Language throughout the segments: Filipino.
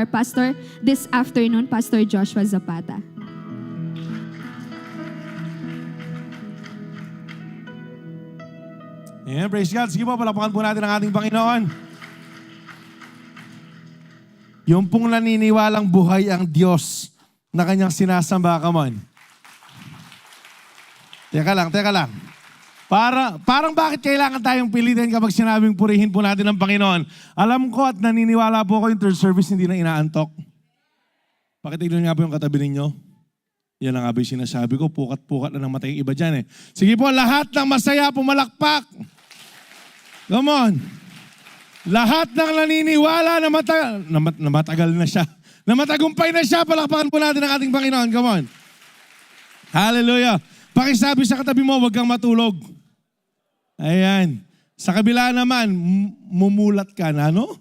our pastor this afternoon, Pastor Joshua Zapata. Ayan, praise God. Sige po, palakpakan po natin ang ating Panginoon. Yung pong naniniwalang buhay ang Diyos na kanyang sinasamba. Come on. Teka lang. Parang bakit kailangan tayong pilitin kapag sinabing purihin po natin ang Panginoon? Alam ko at naniniwala po ako yung third service hindi na inaantok. Pakitignan nga po yung katabi ninyo. Yan ang nga ba yung sinasabi ko, pukat-pukat na ng mata yung iba dyan eh. Sige po, lahat ng masaya pumalakpak. Come on. Lahat ng naniniwala na matagal na siya. Na matagumpay na siya, palakpakan po natin ang ating Panginoon. Come on. Hallelujah. Pakisabi sa katabi mo, huwag kang matulog. Ayan. Sa kabila naman, mumulat ka na, no?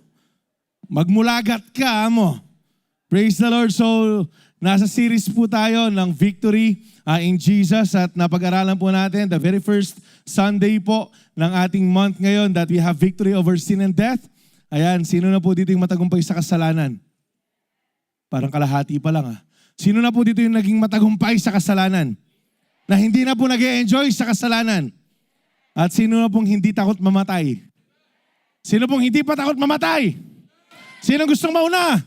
Magmulagat ka, mo. Praise the Lord. So, nasa series po tayo ng Victory in Jesus at napag-aralan po natin the very first Sunday po ng ating month ngayon that we have victory over sin and death. Ayan, sino na po dito yung matagumpay sa kasalanan? Parang kalahati pa lang Sino na po dito yung naging matagumpay sa kasalanan? Na hindi na po nag-e-enjoy sa kasalanan? At sino na pong hindi takot mamatay? Sino pong hindi pa takot mamatay? Sino gustong mauna?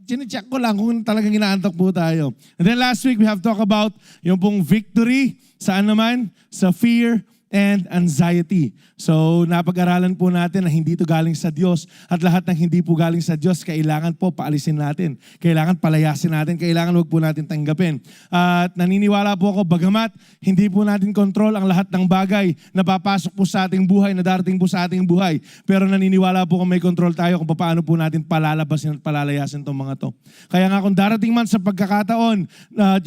Chine-check ko lang kung talagang inaantok po tayo. And then last week, we have talked about yung pong victory, saan naman? Sa fear and anxiety. So, napag-aralan po natin na hindi ito galing sa Diyos at lahat ng hindi po galing sa Diyos, kailangan po paalisin natin. Kailangan palayasin natin. Kailangan wag po natin tanggapin. At naniniwala po ako, bagamat hindi po natin control ang lahat ng bagay na papasok po sa ating buhay, na darating po sa ating buhay. Pero naniniwala po kung may control tayo kung paano po natin palalabasin at palalayasin itong mga to. Kaya nga kung darating man sa pagkakataon,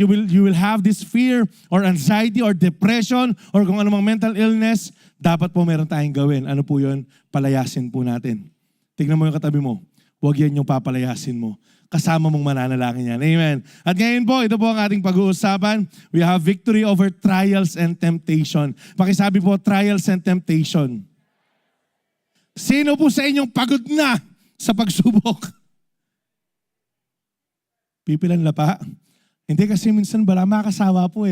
you will have this fear or anxiety or depression or kung anumang mental illness, dapat po meron tayong gawin. Ano po yun? Palayasin po natin. Tignan mo yung katabi mo. Huwag yan yung papalayasin mo. Kasama mong mananalangin yan. Amen. At ngayon po, ito po ang ating pag-uusapan. We have victory over trials and temptation. Pakisabi po, trials and temptation. Sino po sa inyong pagod na sa pagsubok? Pipilan na pa? Hindi kasi minsan bala makasawa po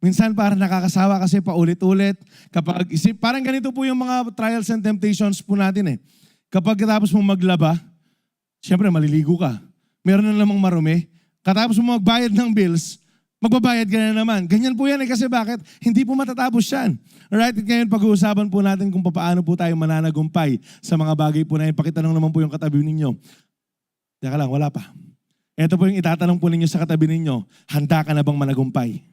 Minsan parang nakakasawa kasi paulit-ulit. Kapag parang ganito po yung mga trials and temptations po natin Kapag katapos mong maglaba, siyempre maliligo ka. Meron na namang marumi. Katapos mong magbayad ng bills, magbabayad ka na naman. Ganyan po yan kasi bakit? Hindi po matatapos yan. Alright, at ngayon pag-uusapan po natin kung paano po tayo mananagumpay sa mga bagay po na yun. Pakitanong naman po yung katabi ninyo. Teka lang, wala pa. Ito po yung itatanong po ninyo sa katabi ninyo. Handa ka na bang managumpay?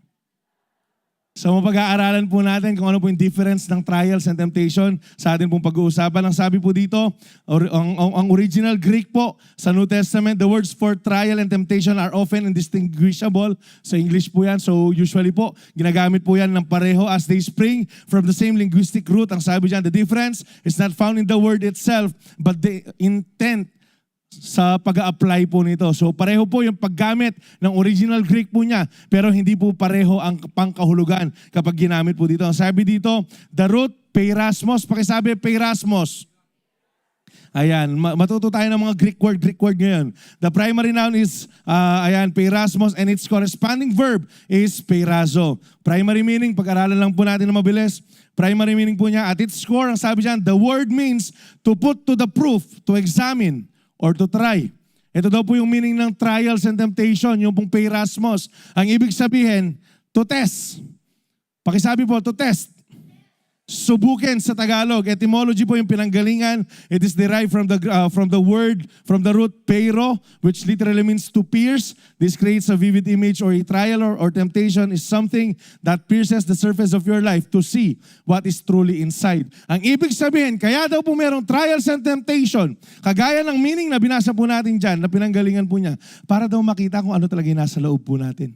So mapag-aaralan po natin kung ano po yung difference ng trials and temptation sa atin pong pag-uusapan. Ang sabi po dito, ang original Greek po sa New Testament, the words for trial and temptation are often indistinguishable. Sa English po yan. So usually po, ginagamit po yan ng pareho as they spring from the same linguistic root. Ang sabi dyan, the difference is not found in the word itself, but the intent sa pag-a-apply po nito. So pareho po yung paggamit ng original Greek po niya, pero hindi po pareho ang pangkahulugan kapag ginamit po dito. Ang sabi dito, the root, peirasmos. Pakisabi, peirasmos. Ayan, matuto tayo ng mga Greek word ngayon. The primary noun is, peirasmos, and its corresponding verb is peirazo. Primary meaning, pag-aralan lang po natin na mabilis. Primary meaning po niya, at its core, ang sabi dyan, the word means to put to the proof, to examine, or to try. Ito daw po yung meaning ng trials and temptation, yung pong peirasmos. Ang ibig sabihin, to test. Pakisabi po, to test. Subukin sa Tagalog. Etymology po yung pinanggalingan. It is derived from the root peiro, which literally means to pierce. This creates a vivid image, or a trial or temptation is something that pierces the surface of your life to see what is truly inside. Ang ibig sabihin, kaya daw po merong trials and temptation, kagaya ng meaning na binasa po natin dyan, na pinanggalingan po niya, para daw makita kung ano talaga yung nasa loob po natin.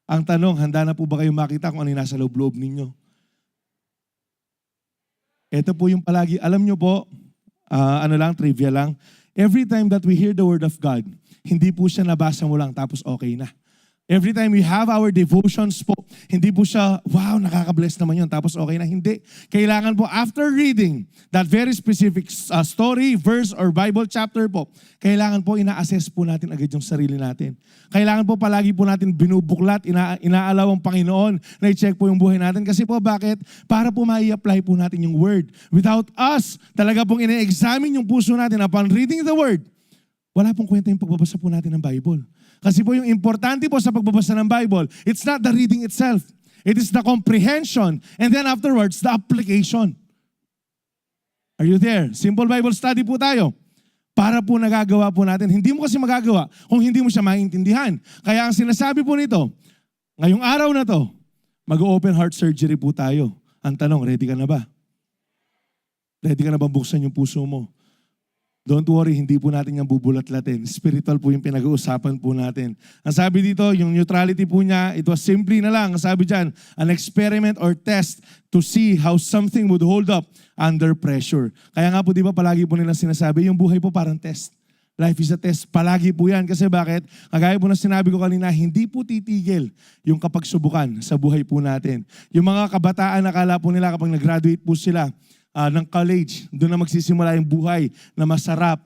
Ang tanong, handa na po ba kayo makita kung ano yung nasa loob ninyo? Ito po yung palagi, alam nyo po, trivia lang. Every time that we hear the Word of God, hindi po siya nabasa mo lang tapos okay na. Every time we have our devotions po, hindi po siya, wow, nakaka-bless naman yun, tapos okay na. Hindi. Kailangan po, after reading that very specific story, verse, or Bible chapter po, kailangan po ina-assess po natin agad yung sarili natin. Kailangan po palagi po natin binubuklat, inaalaw ang Panginoon na i-check po yung buhay natin. Kasi po bakit? Para po mai-apply po natin yung word. Without us, talaga pong ine-examine yung puso natin upon reading the word, wala pong kwenta yung pagbabasa po natin ng Bible. Kasi po yung importante po sa pagbabasa ng Bible, it's not the reading itself. It is the comprehension. And then afterwards, the application. Are you there? Simple Bible study po tayo. Para po nagagawa po natin. Hindi mo kasi magagawa kung hindi mo siya maintindihan. Kaya ang sinasabi po nito, ngayong araw na to, mag-open heart surgery po tayo. Ang tanong, ready ka na ba? Ready ka na ba buksan yung puso mo? Don't worry, hindi po natin yung bubulat-latin. Spiritual po yung pinag-uusapan po natin. Ang sabi dito, yung neutrality po niya, it was simply na lang, ang sabi dyan, an experiment or test to see how something would hold up under pressure. Kaya nga po, di ba, palagi po nilang sinasabi, yung buhay po parang test. Life is a test. Palagi po yan. Kasi bakit? Kagaya po na sinabi ko kanina, hindi po titigil yung kapagsubukan sa buhay po natin. Yung mga kabataan, nakala po nila kapag nag-graduate po sila, ng college, doon na magsisimula yung buhay na masarap.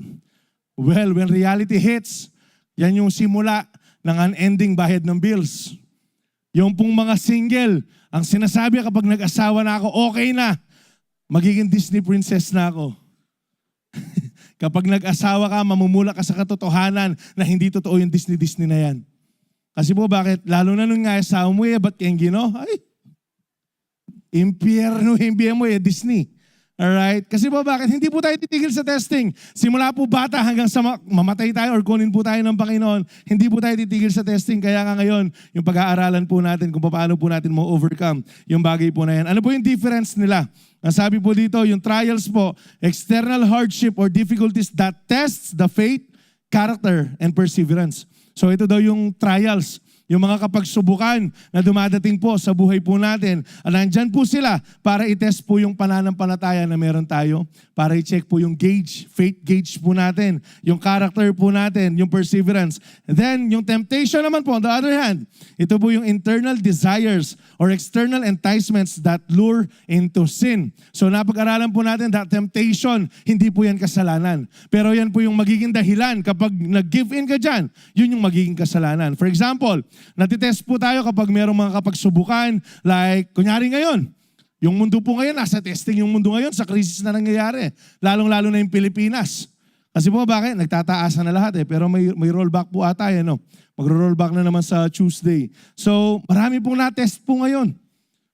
Well, when reality hits, yan yung simula ng unending bayad ng bills. Yung pong mga single, ang sinasabi kapag nag-asawa na ako, okay na, magiging Disney princess na ako. Kapag nag-asawa ka, mamumula ka sa katotohanan na hindi totoo yung Disney na yan. Kasi po bakit? Lalo na nung nga asawa mo ba't kayong gino? Ay, impyerno mo Disney. Alright? Kasi po bakit? Hindi po tayo titigil sa testing. Simula po bata hanggang sa mamatay tayo or kunin po tayo ng Panginoon, hindi po tayo titigil sa testing. Kaya nga ngayon, yung pag-aaralan po natin kung paano po natin mo-overcome yung bagay po na yan. Ano po yung difference nila? Ang sabi po dito, yung trials po, external hardship or difficulties that tests the faith, character, and perseverance. So ito daw yung trials. Yung mga kapagsubukan na dumadating po sa buhay po natin. Nandyan po sila para i-test po yung pananampalataya na meron tayo. Para i-check po yung gauge, faith gauge po natin. Yung character po natin, yung perseverance. And then, yung temptation naman po, on the other hand, ito po yung internal desires or external enticements that lure into sin. So napag-aralan po natin that temptation, hindi po yan kasalanan. Pero yan po yung magiging dahilan kapag nag-give in ka dyan, yun yung magiging kasalanan. For example, natitest po tayo kapag merong mga kapagsubukan, like, kunyari ngayon, yung mundo po ngayon, nasa testing yung mundo ngayon, sa krisis na nangyayari. Lalong-lalo na yung Pilipinas. Kasi po, bakit? Nagtataasan na lahat pero may rollback po ata no? Magro-rollback na naman sa Tuesday. So, marami pong na-test po ngayon.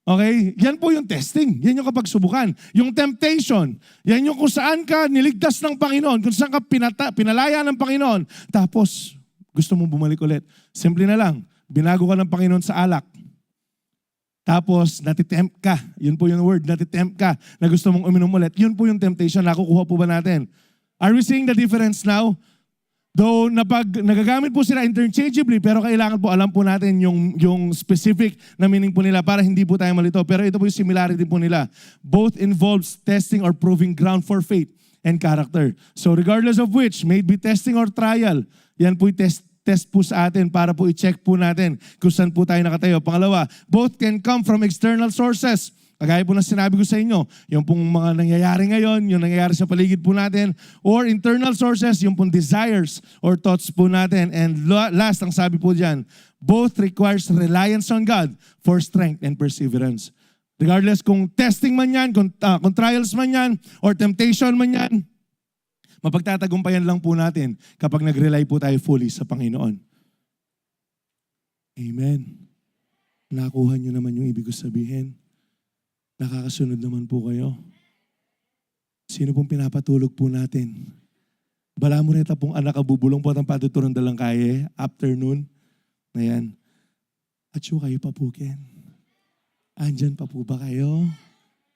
Okay? Yan po yung testing. Yan yung kapagsubukan. Yung temptation, yan yung kung saan ka niligtas ng Panginoon, kung saan ka pinalaya ng Panginoon, tapos gusto mong bumalik ulit. Simple na lang. Binago ka ng Panginoon sa alak. Tapos, natitempt ka. Yun po yung word, natitempt ka na gusto mong uminom ulit. Yun po yung temptation. Nakukuha po ba natin? Are we seeing the difference now? Though, nagagamit po sila interchangeably, pero kailangan po alam po natin yung specific na meaning po nila para hindi po tayo malito. Pero ito po yung similarity po nila. Both involves testing or proving ground for faith and character. So, regardless of which, may it be testing or trial, yan po yung test po sa atin para po i-check po natin kung saan po tayo nakatayo. Pangalawa, both can come from external sources. Kagaya po na sinabi ko sa inyo, yung pong mga nangyayari ngayon, yung nangyayari sa paligid po natin, or internal sources, yung pong desires or thoughts po natin. And last, ang sabi po dyan, both requires reliance on God for strength and perseverance. Regardless kung testing man yan, kung trials man yan, or temptation man yan, mapagtatagumpayan lang po natin kapag nag-rely po tayo fully sa Panginoon. Amen. Nakuha nyo naman yung ibig ko sabihin. Nakakasunod naman po kayo. Sino pong pinapatulog po natin? Bala mo reta pong anak kabubulong po ang patuturan dalang kaya afternoon. Ayan. At siyo kayo pa po, Ken. Andyan pa po ba kayo?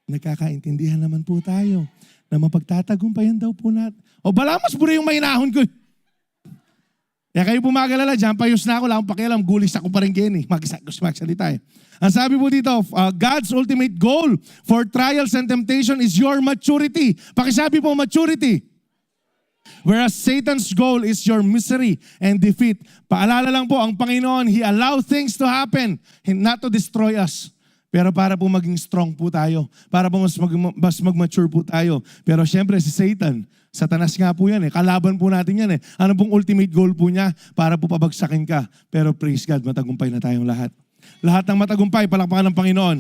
Nagkakaintindihan naman po tayo na mapagtatagumpayan daw po natin. O bala mas buro yung mainahon ko. Kaya kayo pumagalala, dyan payos na ako, lang pakialam, gulis ako pa rin gini. Magsalita eh. Ang sabi po dito, God's ultimate goal for trials and temptation is your maturity. Pakisabi po, maturity. Whereas Satan's goal is your misery and defeat. Paalala lang po, ang Panginoon, He allow things to happen, not to destroy us. Pero para po maging strong po tayo. Para po mas mag-mature po tayo. Pero syempre si Satan, Satanas nga po yan eh. Kalaban po natin yan eh. Ano pong ultimate goal po niya? Para po pabagsakin ka. Pero praise God, matagumpay na tayong lahat. Lahat ng matagumpay, palakpakan ng Panginoon.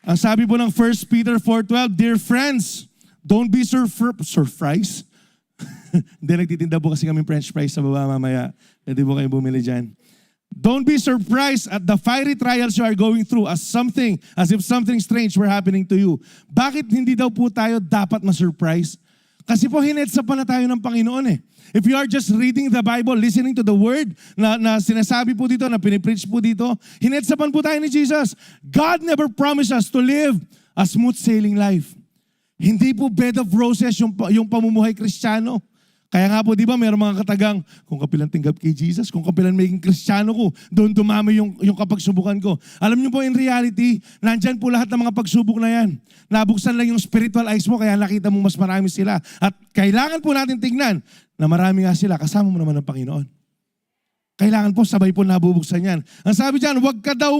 Ang sabi po ng 1 Peter 4:12, Dear friends, don't be surprised. Hindi, nagtitinda po kasi kami French fries sa baba mamaya. Pwede po kayo bumili dyan. Don't be surprised at the fiery trials you are going through as if something strange were happening to you. Bakit hindi daw po tayo dapat ma-surprise? Kasi po hinedsapan na tayo ng Panginoon eh. If you are just reading the Bible, listening to the Word na sinasabi po dito, na pinipreach po dito, hinedsapan po tayo ni Jesus. God never promised us to live a smooth sailing life. Hindi po bed of roses yung pamumuhay Kristiyano. Kaya nga po, di ba, mayroong mga katagang, kung kapilan tinggap kay Jesus, kung kapilan maging Kristiyano ko, doon dumami yung kapagsubukan ko. Alam niyo po, in reality, nandyan po lahat ng mga pagsubok na yan. Nabuksan lang yung spiritual eyes mo, kaya nakita mo mas marami sila. At kailangan po natin tignan na marami nga sila, kasama mo naman ng Panginoon. Kailangan po, sabay po nabubuksan yan. Ang sabi dyan, huwag ka daw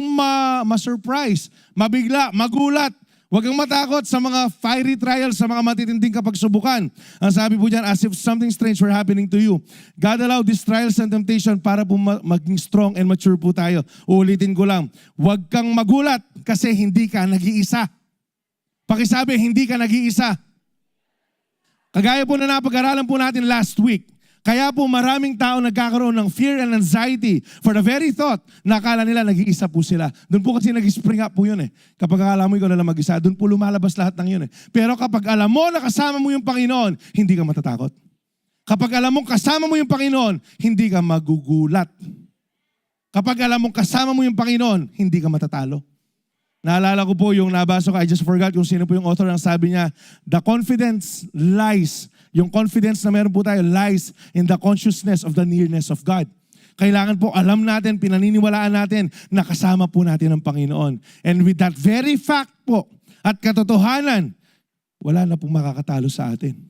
ma-surprise, mabigla, magulat. Huwag kang matakot sa mga fiery trials, sa mga matitinding kapagsubukan. Ang sabi po dyan, as if something strange were happening to you. God allowed these trials and temptation para po maging strong and mature po tayo. Uulitin ko lang, huwag kang magulat kasi hindi ka nag-iisa. Pakisabi, hindi ka nag-iisa. Kagaya po na napag-aralan po natin last week, kaya po maraming tao nagkakaroon ng fear and anxiety for the very thought na akala nila nag-iisa po sila. Doon po kasi nag-spring up po yun eh. Kapag akala mo ikaw na lang mag-isa, doon po lumalabas lahat ng yun eh. Pero kapag alam mo na kasama mo yung Panginoon, hindi ka matatakot. Kapag alam mo kasama mo yung Panginoon, hindi ka magugulat. Kapag alam mo kasama mo yung Panginoon, hindi ka matatalo. Naalala ko po yung nabasa ko, I just forgot kung sino po yung author, ang sabi niya, the confidence lies, yung confidence na meron po tayo lies in the consciousness of the nearness of God. Kailangan po alam natin, pinaniniwalaan natin na kasama po natin ang Panginoon. And with that very fact po at katotohanan, wala na pong makakatalo sa atin.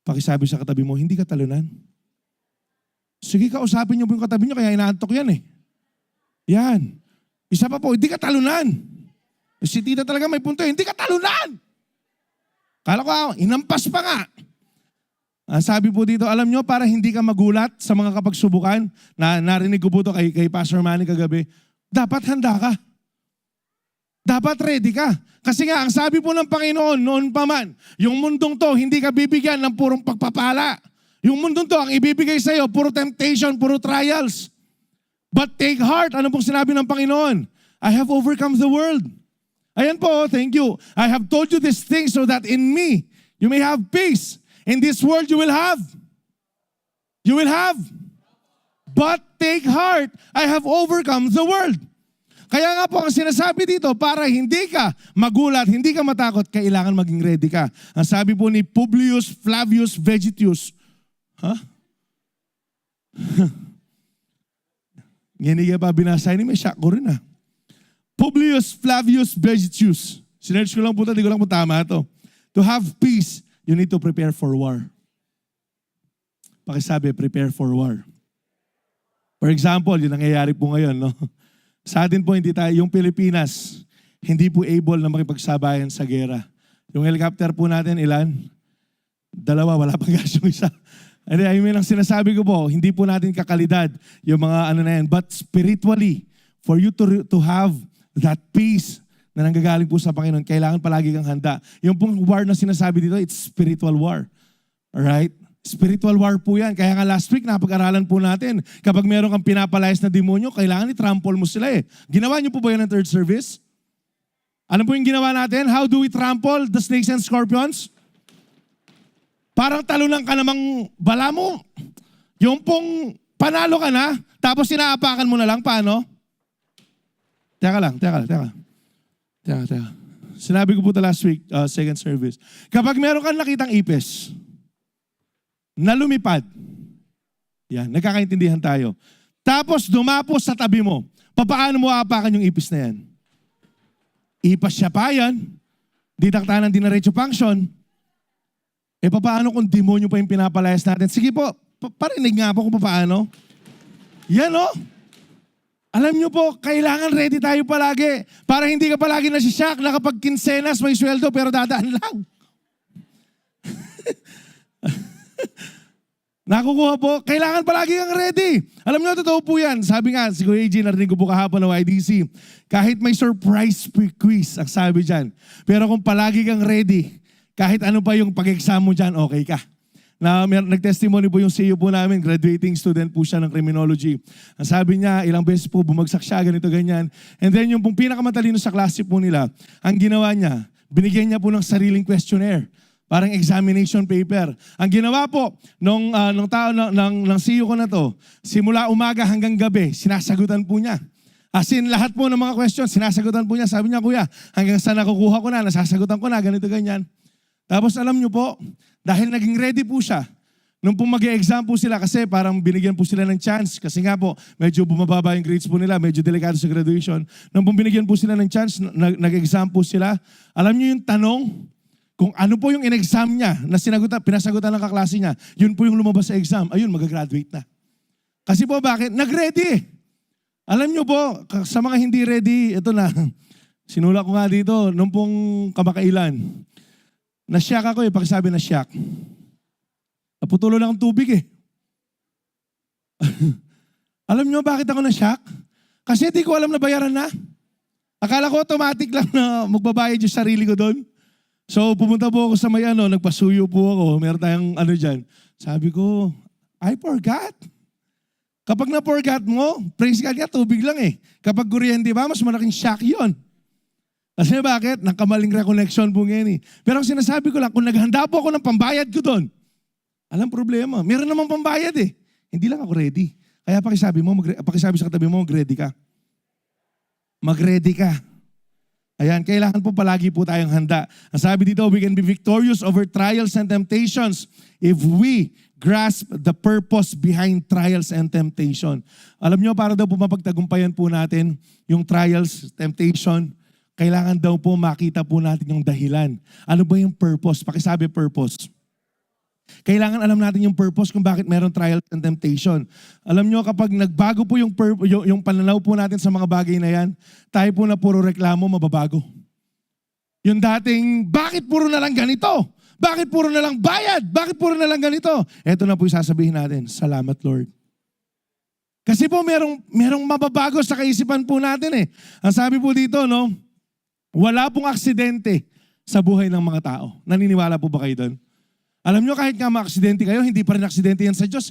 Pakisabi sa katabi mo, hindi ka talunan. Sige, kausapin niyo po yung katabi niyo, kaya inaantok yan eh. Yan. Isa pa po, hindi ka talunan. Si tita talaga may punto, hindi ka talunan. Kala ko, inampas pa nga. Sabi po dito, alam nyo, para hindi ka magulat sa mga kapagsubukan, narinig ko po ito kay Pastor Manny kagabi, dapat handa ka. Dapat ready ka. Kasi nga, ang sabi po ng Panginoon, noon pa man, yung mundong to, hindi ka bibigyan ng purong pagpapala. Yung mundong to, ang ibibigay sa'yo, puro temptation, puro trials. But take heart, ano pong sinabi ng Panginoon? I have overcome the world. Ayan po, thank you. I have told you these things so that in me, you may have peace. In this world, you will have. You will have. But take heart, I have overcome the world. Kaya nga po, ang sinasabi dito, para hindi ka magulat, hindi ka matakot, kailangan maging ready ka. Ang sabi po ni Publius Flavius Vegetius, Hindi ka pa binasa ni may shock ko rin Publius Flavius Vegetius. Sinerge ko lang po ito, hindi ko lang po tama ito. To have peace, you need to prepare for war. Pakisabi, prepare for war. For example, yung nangyayari po ngayon, no? Sa atin po, hindi tayo, yung Pilipinas, hindi po able na makipagsabayan sa gera. Yung helicopter po natin, ilan? 2, wala pang gas yung isa. I mean, ang sinasabi ko po, hindi po natin kakalidad yung mga ano na yan. But spiritually, for you to have that peace na nanggagaling po sa Panginoon, kailangan palagi kang handa. Yung pong war na sinasabi dito, it's spiritual war. Alright? Spiritual war po yan. Kaya nga last week, napag-aralan po natin, kapag meron kang pinapalayas na demonyo, kailangan i-trample mo sila eh. Ginawa niyo po ba yan ng third service? Ano po yung ginawa natin? How do we trample the snakes and scorpions? Parang talunan ka namang bala mo. Yung pong panalo ka na, tapos sinaapakan mo na lang, paano? Teka lang. Sinabi ko po ito last week, second service. Kapag meron kang nakitang ipis, na lumipad, yan, nagkakaintindihan tayo. Tapos dumapos sa tabi mo, papaano mo aapakan yung ipis na yan? Ipas siya pa yan, didaktanan din na retro function. Eh paano kung demonyo pa yung pinapalayas natin? Sige po, parinig nga po kung paano. Yan o. Alam nyo po, kailangan ready tayo palagi. Para hindi ka palagi nasishock na kapag kinsenas may sweldo pero dadaan lang. Nakukuha po, kailangan palagi kang ready. Alam nyo, totoo po yan. Sabi nga, si Kuya AJ, narinig ko po kahapon ng YDC, kahit may surprise quiz, ang sabi dyan. Pero kung palagi kang ready, kahit ano pa yung pag-exam mo dyan, okay ka. Nag-testimony po yung CEO po namin, graduating student po siya ng criminology. Ang sabi niya, ilang beses po bumagsak siya, ganito, ganyan. And then yung pong pinakamatalino sa klase po nila, ang ginawa niya, binigyan niya po ng sariling questionnaire. Parang examination paper. Ang ginawa po nung CEO ko na to, simula umaga hanggang gabi, sinasagutan po niya. As in, lahat po ng mga questions, sinasagutan po niya. Sabi niya, kuya, hanggang saan nakukuha ko na, nasasagutan ko na, ganito, ganyan. Tapos alam niyo po, dahil naging ready po siya, nung po mag-e-exam po sila kasi parang binigyan po sila ng chance. Kasi nga po, medyo bumababa yung grades po nila, medyo delikado sa graduation. Nung po binigyan po sila ng chance, nag-exam po sila. Alam niyo yung tanong, kung ano po yung in-exam niya na pinasagutan ng kaklase niya, yun po yung lumabas sa exam, ayun, mag-graduate na. Kasi po bakit? Nag-ready. Alam niyo po, sa mga hindi ready, ito na, sinula ko nga dito, nung pong kamakailan, na-shock ako pakisabi na shock. Naputulo lang ang tubig Alam niyo bakit ako na-shock? Kasi di ko alam na bayaran na. Akala ko automatic lang na magbabayad yung sarili ko doon. So, pumunta po ako sa may nagpasuyo po ako. Meron tayong dyan. Sabi ko, I forgot. Kapag na-forgot mo, praise God nga, tubig lang Kapag kuryente ba, mas malaking shock yon. Kasi bakit? Nakamaling recollection po ngayon Pero ang sinasabi ko lang, kung naghanda po ako ng pambayad ko doon, alam problema. Meron namang pambayad Hindi lang ako ready. Kaya pakisabi sa katabi mo, mag-ready ka. Mag-ready ka. Ayan, kailangan po palagi po tayong handa. Ang sabi dito, we can be victorious over trials and temptations if we grasp the purpose behind trials and temptation. Alam nyo, para daw po mapagtagumpayan po natin yung trials, temptation, kailangan daw po makita po natin yung dahilan. Ano ba yung purpose? Pakisabi purpose. Kailangan alam natin yung purpose kung bakit meron trials and temptation. Alam nyo, kapag nagbago po yung pananaw po natin sa mga bagay na yan, tayo po na puro reklamo, mababago. Yung dating, bakit puro na lang ganito? Bakit puro na lang bayad? Bakit puro na lang ganito? Ito na po yung sasabihin natin, salamat Lord. Kasi po merong mababago sa kaisipan po natin Ang sabi po dito, wala pong aksidente sa buhay ng mga tao. Naniniwala po ba kayo doon? Alam nyo, kahit nga ma-aksidente kayo, hindi pa rin aksidente yan sa Diyos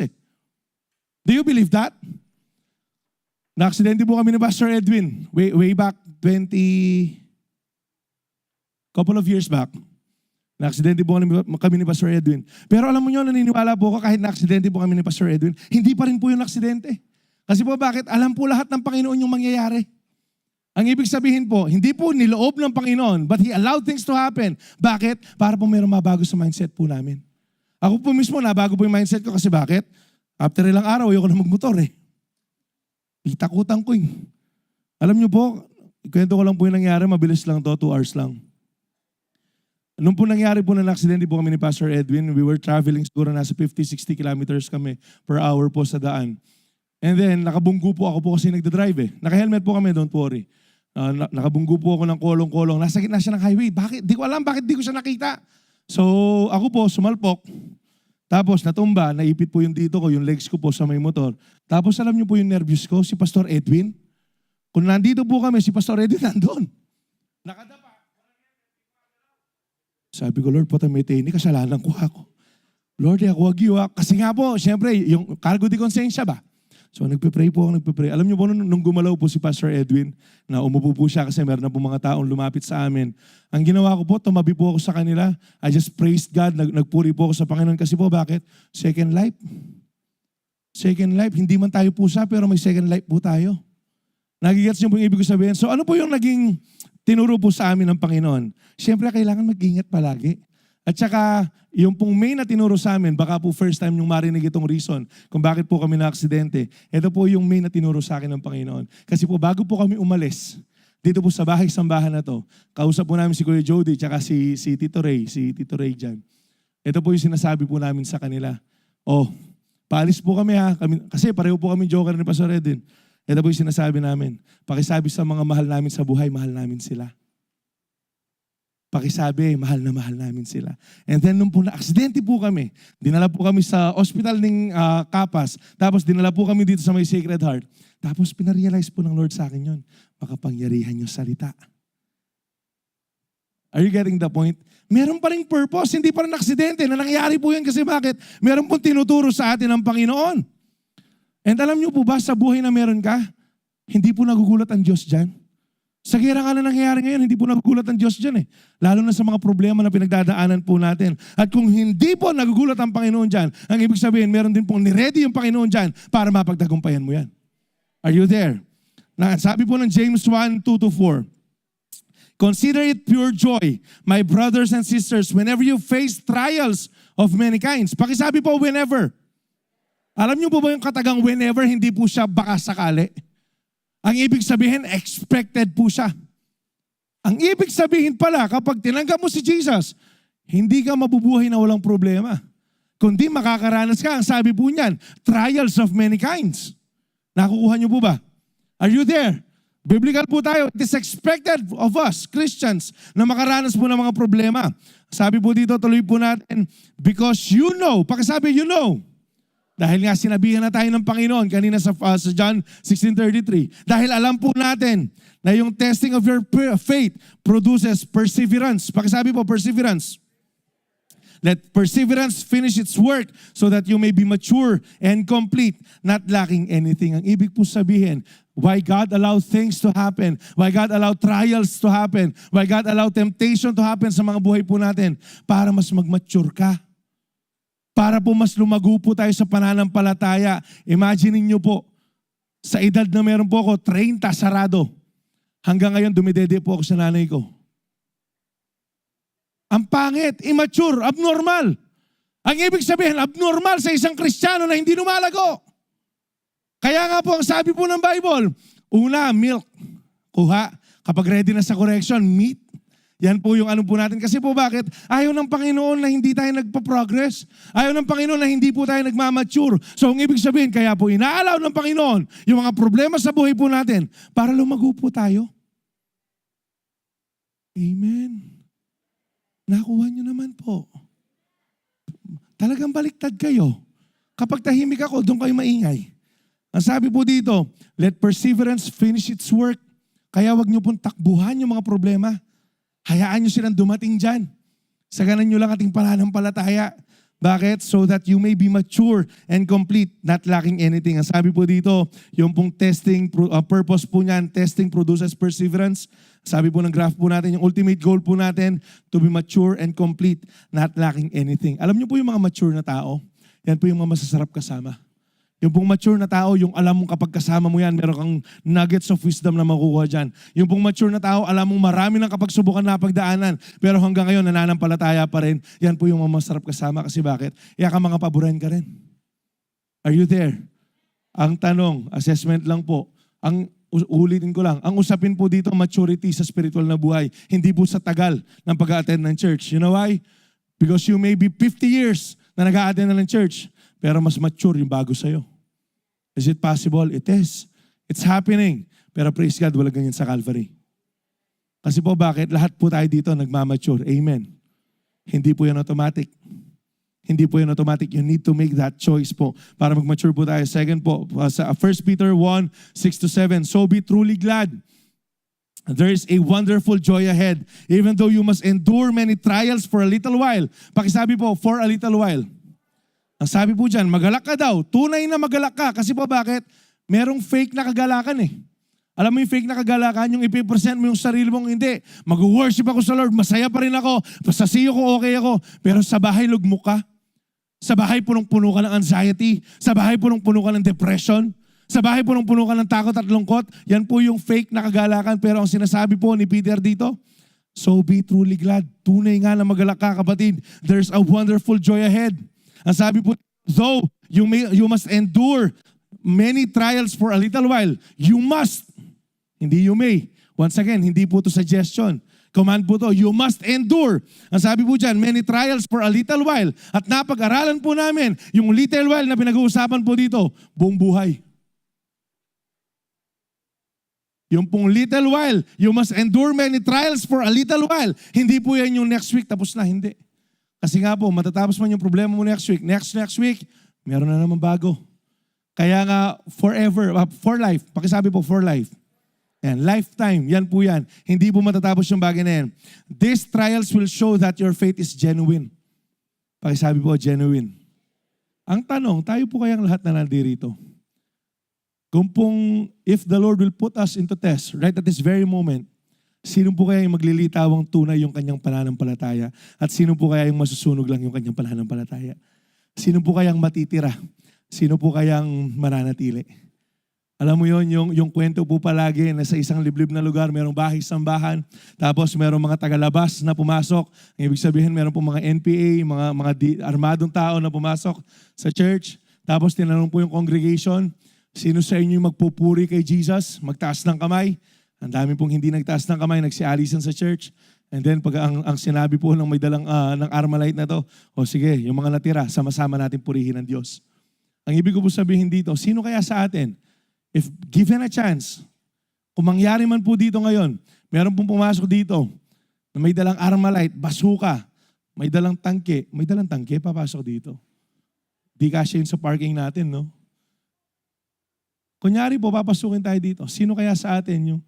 Do you believe that? Na-aksidente po kami ni Pastor Edwin way back couple of years back. Na-aksidente po kami ni Pastor Edwin. Pero alam mo nyo, naniniwala po ako kahit na-aksidente po kami ni Pastor Edwin, hindi pa rin po yung aksidente. Kasi po bakit? Alam po lahat ng Panginoon yung mangyayari. Ang ibig sabihin po, hindi po niloob ng Panginoon, but He allowed things to happen. Bakit? Para po mayroong mabago sa mindset po namin. Ako po mismo, nabago po yung mindset ko kasi bakit? After ilang araw, ayoko na magmotor Itakutan ko Alam niyo po, ikwento ko lang po yung nangyari, mabilis lang to, 2 hours lang. Nung po nangyari po na aksidente po kami ni Pastor Edwin, we were traveling siguro nasa 50-60 kilometers kami per hour po sa daan. And then, nakabunggo po ako po kasi nagdadrive Naka-helmet po kami, don't worry. Nakabunggo po ako ng kolong-kolong. Nasa gitna siya ng highway. Bakit? Di ko alam bakit di ko siya nakita. So, ako po, sumalpok. Tapos, natumba, naipit po yung dito ko, yung legs ko po sa may motor. Tapos, alam niyo po yung nervous ko, si Pastor Edwin. Kung nandito po kami, si Pastor Edwin nandun. Nakadapa. Sabi ko, Lord, potamete, ini kasalanan ko ako. Lord, ako wag Kasi nga po, siyempre, yung cargo de conscience ba? So nagpe-pray po ako, Alam niyo po, nung gumalaw po si Pastor Edwin, na umupo po siya kasi meron na po mga taong lumapit sa amin. Ang ginawa ko po, tumabi po ako sa kanila. I just praised God, nagpuri po ako sa Panginoon. Kasi po, bakit? Second life. Second life. Hindi man tayo pusa, pero may second life po tayo. Nagigets niyo po yung ibig ko sabihin. So ano po yung naging tinuro po sa amin ng Panginoon? Siyempre, kailangan mag-ingat palagi. At saka, yung pong main na tinuro sa amin, baka po first time yung marinig itong reason kung bakit po kami na-aksidente. Ito po yung main na tinuro sa akin ng Panginoon. Kasi po bago po kami umalis, dito po sa bahay-sambahan na to, kausap po namin si Kuya Jody, tsaka si Tito Ray dyan. Ito po yung sinasabi po namin sa kanila. Oh, paalis po kami ha. Kasi pareho po kami joker ni Pastor Edwin. Ito po yung sinasabi namin. Pakisabi sa mga mahal namin sa buhay, mahal namin sila. Pakisabi, mahal na mahal namin sila. And then nung po na-aksidente po kami, dinala po kami sa hospital ng Kapas, tapos dinala po kami dito sa may Sacred Heart. Tapos pinarealize po ng Lord sa akin yun, makapangyarihan yung salita. Are you getting the point? Meron pa rin purpose, hindi pa rin aksidente na nangyari po yan kasi bakit? Meron pong tinuturo sa atin ng Panginoon. And alam niyo po ba, sa buhay na meron ka, hindi po nagugulat ang Diyos dyan. Sa gera nga na nangyayari ngayon, hindi po nagugulat ang Diyos dyan eh. Lalo na sa mga problema na pinagdadaanan po natin. At kung hindi po nagugulat ang Panginoon dyan, ang ibig sabihin, meron din pong niready yung Panginoon dyan para mapagtagumpayan mo yan. Are you there? Na, sabi po ng James 1:2-4, consider it pure joy, my brothers and sisters, whenever you face trials of many kinds. Pakisabi po, whenever. Alam niyo po ba yung katagang whenever, hindi po siya baka sakali? Ang ibig sabihin, expected po siya. Ang ibig sabihin pala, kapag tinanggap mo si Jesus, hindi ka mabubuhay na walang problema. Kundi makakaranas ka, ang sabi po niyan, trials of many kinds. Nakukuha niyo po ba? Are you there? Biblical po tayo. It is expected of us, Christians, na makaranas po ng mga problema. Sabi po dito, tuloy po natin, because you know, pakisabi you know, dahil nga sinabihan na tayo ng Panginoon kanina sa John 16:33. Dahil alam po natin na yung testing of your faith produces perseverance. Pakisabi po, perseverance. Let perseverance finish its work so that you may be mature and complete, not lacking anything. Ang ibig po sabihin, why God allowed things to happen, why God allowed trials to happen, why God allowed temptation to happen sa mga buhay po natin, para mas mag-mature ka. Para po mas lumago po tayo sa pananampalataya. Imagine niyo po, sa edad na meron po ako, 30 sarado. Hanggang ngayon, dumidede po ako sa nanay ko. Ang pangit, immature, abnormal. Ang ibig sabihin, abnormal sa isang Kristiyano na hindi lumalago. Kaya nga po, ang sabi po ng Bible, una, milk. Kuha. Kapag ready na sa correction, meat. Yan po yung ano po natin. Kasi po bakit? Ayaw ng Panginoon na hindi tayo nagpa-progress. Ayaw ng Panginoon na hindi po tayo nagmamature. So ang ibig sabihin, kaya po inaalaw ng Panginoon yung mga problema sa buhay po natin para lumago po tayo. Amen. Nakuha nyo naman po. Talagang baliktad kayo. Kapag tahimik ako, doon kayo maingay. Ang sabi po dito, let perseverance finish its work. Kaya wag nyo pong takbuhan yung mga problema. Hayaan nyo silang dumating dyan. Saganan nyo lang ating pananampalataya. Bakit? So that you may be mature and complete, not lacking anything. Ang sabi po dito, yung pong testing, purpose po niyan, testing produces perseverance. Sabi po ng graph po natin, yung ultimate goal po natin, to be mature and complete, not lacking anything. Alam nyo po yung mga mature na tao, yan po yung mga masasarap kasama. Yung pong mature na tao, yung alam mong kapag kasama mo yan, meron kang nuggets of wisdom na makukuha dyan. Yung pong mature na tao, alam mong marami ng kapagsubukan na pagdaanan, pero hanggang ngayon nananampalataya pa rin. Yan po yung mga masarap kasama kasi bakit? Ka mga paboren ka rin. Are you there? Ang tanong, assessment lang po. Ulitin ko lang, ang usapin po dito, maturity sa spiritual na buhay. Hindi po sa tagal ng pag-attend ng church. You know why? Because you may be 50 years na nag-attend na ng church, pero mas mature yung bago sa'yo. Is it possible? It is. It's happening. Pero praise God, wala ganyan sa Calvary. Kasi po bakit? Lahat po tayo dito nagmamature. Amen. Hindi po yan automatic. Hindi po yan automatic. You need to make that choice po para mag-mature po tayo. Second po, sa 1 Peter 1:6-7, so be truly glad. There is a wonderful joy ahead. Even though you must endure many trials for a little while. Pakisabi po, for a little while. Ang sabi po dyan, magalak ka daw. Tunay na magalak ka. Kasi po bakit? Merong fake na kagalakan eh. Alam mo yung fake na kagalakan, yung ipipresent mo yung sarili mong hindi. Mag-worship ako sa Lord, masaya pa rin ako, pasasiyo ko, okay ako. Pero sa bahay lugmok ka. Sa bahay punong-puno ka ng anxiety. Sa bahay punong-puno ka ng depression. Sa bahay punong-puno ka ng takot at lungkot. Yan po yung fake na kagalakan. Pero ang sinasabi po ni Peter dito, so be truly glad. Tunay nga na magalak ka, kapatid. There's a wonderful joy ahead. Ang sabi po, though you must endure many trials for a little while, you must, hindi you may. Once again, hindi po to suggestion. Command po to, you must endure. Ang sabi po dyan, many trials for a little while. At napag-aralan po namin, yung little while na pinag-uusapan po dito, buong buhay. Yung pong little while, you must endure many trials for a little while. Hindi po yan yung next week, tapos na, hindi. Kasi nga po, matatapos man yung problema mo next week. Next week, meron na naman bago. Kaya nga, forever, for life. Pakisabi po, for life. Yan, lifetime, yan po yan. Hindi po matatapos yung bagay na yan. These trials will show that your faith is genuine. Pakisabi po, genuine. Ang tanong, tayo po kayang lahat na nandirito. Kung pong, if the Lord will put us into test, right at this very moment, sino po kaya yung maglilitawang tunay yung kanyang pananampalataya? At sino po kaya yung masusunog lang yung kanyang pananampalataya? Sino po kayang matitira? Sino po kayang mananatili? Alam mo yon, yung kwento po palagi na sa isang liblib na lugar, merong bahay-sambahan, tapos merong mga tagalabas na pumasok. Ang ibig sabihin, meron po mga NPA, mga armadong tao na pumasok sa church. Tapos tinanong po yung congregation, sino sa inyo yung magpupuri kay Jesus? Magtaas ng kamay. Ang dami pong hindi nagtaas ng kamay, nagsialisan sa church. And then pag ang sinabi po ng may dalang ng Armalite na to, o sige, yung mga natira, sama-sama natin purihin ang Diyos. Ang ibig ko po sabihin dito, sino kaya sa atin, if given a chance, kung mangyari man po dito ngayon, meron pong pumasok dito na may dalang Armalite, basuka, may dalang tangke, papasok dito. Di kasya yun sa parking natin, no? Kunyari po, papasukin tayo dito. Sino kaya sa atin yung,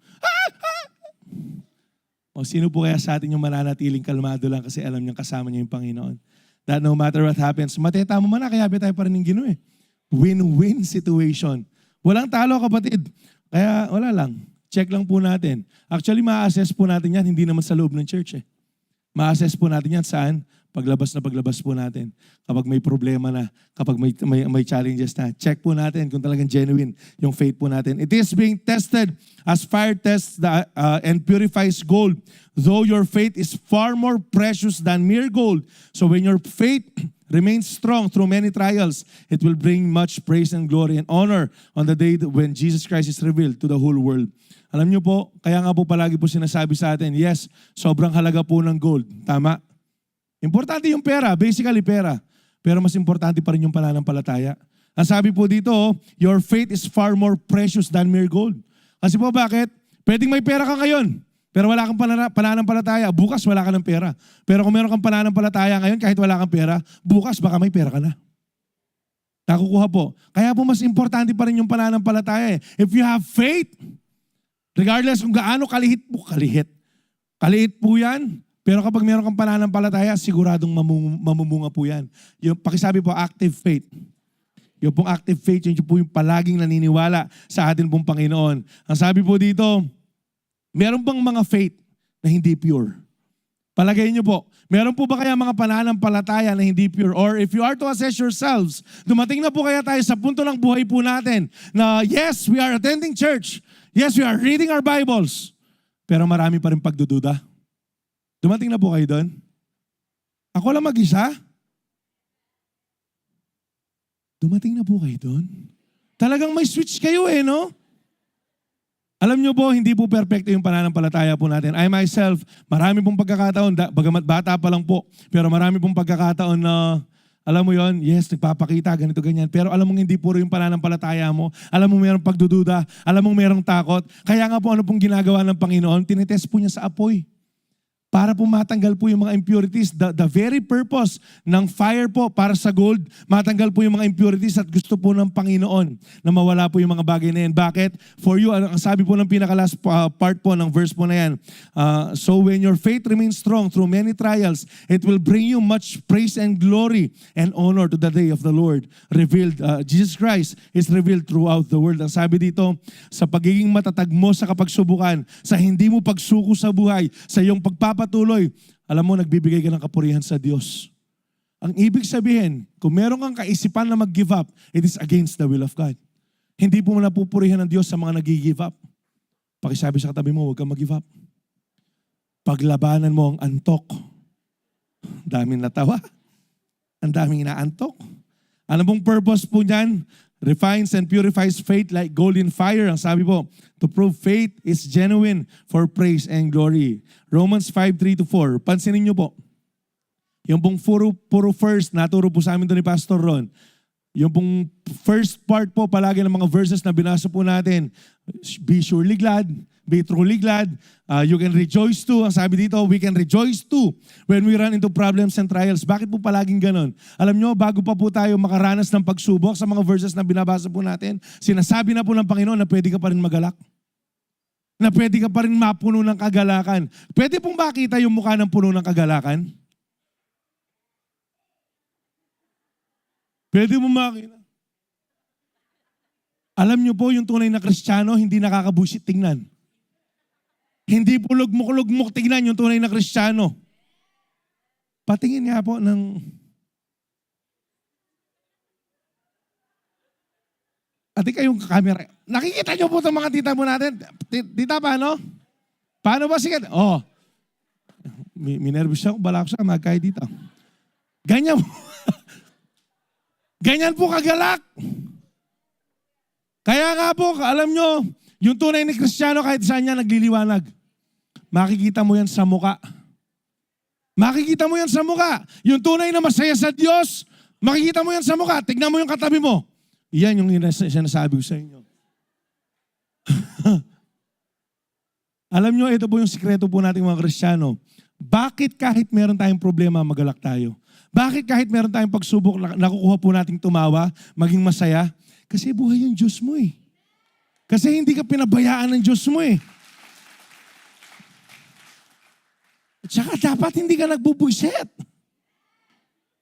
o sino po kaya sa atin yung mananatiling kalmado lang kasi alam niyang kasama niya yung Panginoon? That no matter what happens, mateta mo man na, kaya tayo pa rin yung Ginoo eh. Win-win situation. Walang talo, kapatid. Kaya wala lang. Check lang po natin. Actually, ma-assess po natin yan, hindi naman sa loob ng church eh. Ma-assess po natin yan saan? Paglabas po natin. Kapag may problema na, kapag may challenges na, check po natin kung talagang genuine yung faith po natin. It is being tested as fire tests and purifies gold, though your faith is far more precious than mere gold. So when your faith remains strong through many trials, it will bring much praise and glory and honor on the day when Jesus Christ is revealed to the whole world. Alam niyo po, kaya nga po palagi po sinasabi sa atin, yes, sobrang halaga po ng gold. Tama? Importante yung pera, basically pera. Pero mas importante pa rin yung pananampalataya. Ang sabi po dito, your faith is far more precious than mere gold. Kasi po bakit? Pwedeng may pera ka ngayon, pero wala kang pananampalataya. Bukas wala ka ng pera. Pero kung meron kang pananampalataya ngayon, kahit wala kang pera, bukas baka may pera ka na. Nakukuha po. Kaya po mas importante pa rin yung pananampalataya eh. If you have faith, regardless kung gaano kaliit po yan, pero kapag meron kang pananampalataya, siguradong mamumunga po yan. Yung pakisabi po, active faith. Yung pong active faith, yun po yung palaging naniniwala sa atin pong Panginoon. Ang sabi po dito, meron bang mga faith na hindi pure? Palagay niyo po, meron po ba kaya mga pananampalataya na hindi pure? Or if you are to assess yourselves, dumating na po kaya tayo sa punto ng buhay po natin na yes, we are attending church. Yes, we are reading our Bibles. Pero marami pa rin pagdududa. Dumating na po kayo doon? Ako lang mag-isa? Dumating na po kayo doon? Talagang may switch kayo eh, no? Alam nyo po, hindi po perfecto yung pananampalataya po natin. I myself, marami pong pagkakataon, bagamat bata pa lang po, pero marami pong pagkakataon na, alam mo yon, yes, nagpapakita, ganito, ganyan. Pero alam mong hindi puro yung pananampalataya mo. Alam mong mayroong pagdududa. Alam mong mayroong takot. Kaya nga po, ano pong ginagawa ng Panginoon? Tinitest po niya sa apoy. Para po matanggal po yung mga impurities. The very purpose ng fire po para sa gold, matanggal po yung mga impurities at gusto po ng Panginoon na mawala po yung mga bagay na yan. Bakit? For you, ang sabi po ng pinakalas part po ng verse po na yan, so when your faith remains strong through many trials, it will bring you much praise and glory and honor to the day of the Lord. Revealed, Jesus Christ is revealed throughout the world. Ang sabi dito, sa pagiging matatag mo sa kapagsubukan, sa hindi mo pagsuko sa buhay, sa iyong patuloy, alam mo, nagbibigay ka ng kapurihan sa Diyos. Ang ibig sabihin, kung meron kang kaisipan na mag-give up, it is against the will of God. Hindi po napupurihan ng Diyos sa mga nag-give up. Pakisabi sa katabi mo, huwag kang mag-give up. Paglabanan mo ang antok. Daming natawa. Ang daming inaantok. Ano pong purpose po niyan? refines and purifies faith like gold in fire. Ang sabi po, to prove faith is genuine for praise and glory. Romans 5:3-4. Pansinin niyo po. Yung pong puro first, naturo po sa amin doon ni Pastor Ron. Yung pong first part po palagi ng mga verses na binasa po natin. Be surely glad, be truly glad, you can rejoice too. Ang sabi dito, we can rejoice too when we run into problems and trials. Bakit po palaging ganon? Alam nyo, bago pa po tayo makaranas ng pagsubok sa mga verses na binabasa po natin, sinasabi na po ng Panginoon na pwede ka pa rin magalak. Na pwede ka pa rin mapuno ng kagalakan. Pwede pong makita yung mukha ng puno ng kagalakan? Pwede mo makita. Alam nyo po, yung tunay na Kristiyano, hindi nakakabusit tingnan. Hindi po lugmok-lugmok tingnan yung tunay na Kristiyano. Patingin nga po ng... Ati kayong camera. Nakikita nyo po itong mga tita mo natin. Tita, paano? Paano ba sikat? Oh. Minervous siya. Balak siya. Magkaya dito. Ganyan po. Ganyan po kagalak. Kaya nga po, alam nyo, yung tunay ni Kristiyano kahit saan niya nagliliwanag. Makikita mo yan sa muka. Makikita mo yan sa muka. Yung tunay na masaya sa Diyos, makikita mo yan sa muka. Tignan mo yung katabi mo. Yan yung sinasabi ko sa inyo. Alam nyo, ito po yung sikreto po nating mga Kristiyano. Bakit kahit meron tayong problema, magalak tayo? Bakit kahit meron tayong pagsubok, nakukuha po nating tumawa, maging masaya? Kasi buhay yung Diyos mo eh. Kasi hindi ka pinabayaan ng Diyos mo eh. At saka dapat hindi ka nagbubuset.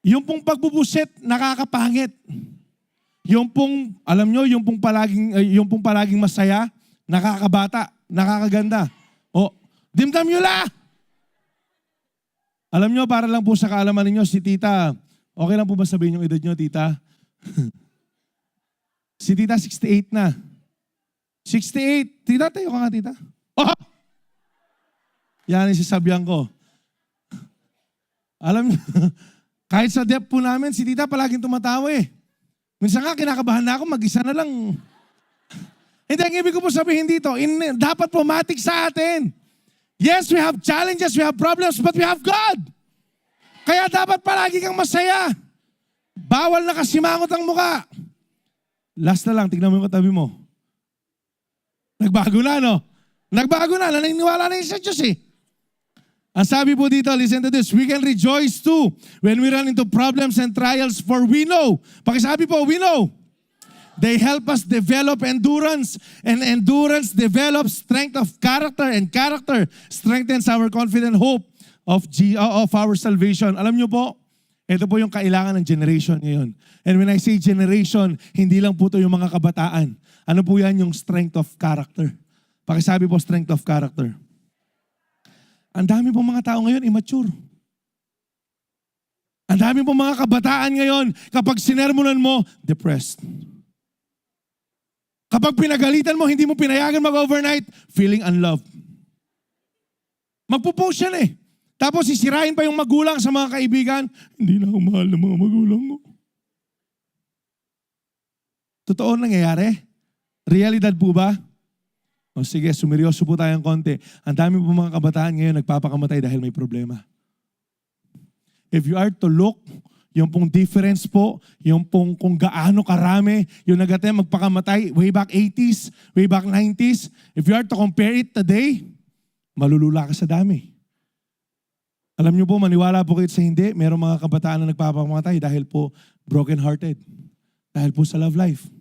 Yung pong pagbubuset, nakakapangit. Yung pong, alam nyo, yung pong palaging masaya, nakakabata, nakakaganda. O, dimdam nyo la! Alam nyo, para lang po sa kaalaman ninyo, si tita, okay lang po ba sabihin yung edad nyo, tita? Si tita, 68 na. 68. Tita, tayo ka nga, tita. Oh! Yan yung sasabihan ko. Alam nyo, kahit sa depth po namin, si tita palaging tumatawa eh. Minsan nga, kinakabahan na ako, mag-isa na lang. Hindi, ang ibig ko po sabihin dito, dapat pumatik sa atin. Yes, we have challenges, we have problems, but we have God. Kaya dapat palagi kang masaya. Bawal na kasimangot ang muka. Last na lang, tignan mo yung katabi mo. Nagbago na, no? Nagbago na, naniniwala na yun sa Diyos eh. Ang sabi po dito, listen to this, we can rejoice too when we run into problems and trials, for we know. Pakisabi po, we know. They help us develop endurance, and endurance develops strength of character, and character strengthens our confident hope of our salvation. Alam nyo po, ito po yung kailangan ng generation ngayon. And when I say generation, hindi lang po ito yung mga kabataan. Ano po yan? Yung strength of character. Pakisabi po, strength of character. Ang dami po mga tao ngayon, immature. Ang dami po mga kabataan ngayon, kapag sinermonan mo, depressed. Kapag pinagalitan mo, hindi mo pinayagan mag-overnight, feeling unloved. Magpo-post yan eh. Tapos sisirain pa yung magulang sa mga kaibigan, hindi na ako mahal ng mga magulang mo. Totoo nangyayari? Realidad po ba? O sige, sumeryoso po tayong konti. Ang dami po mga kabataan ngayon nagpapakamatay dahil may problema. If you are to look, yung pong difference po, yung pong kung gaano karami, yung nag-attempt magpakamatay way back 80s, way back 90s, if you are to compare it today, malulula ka sa dami. Alam niyo po, maniwala po kayo sa hindi, merong mga kabataan na nagpapakamatay dahil po broken-hearted, dahil po sa love life.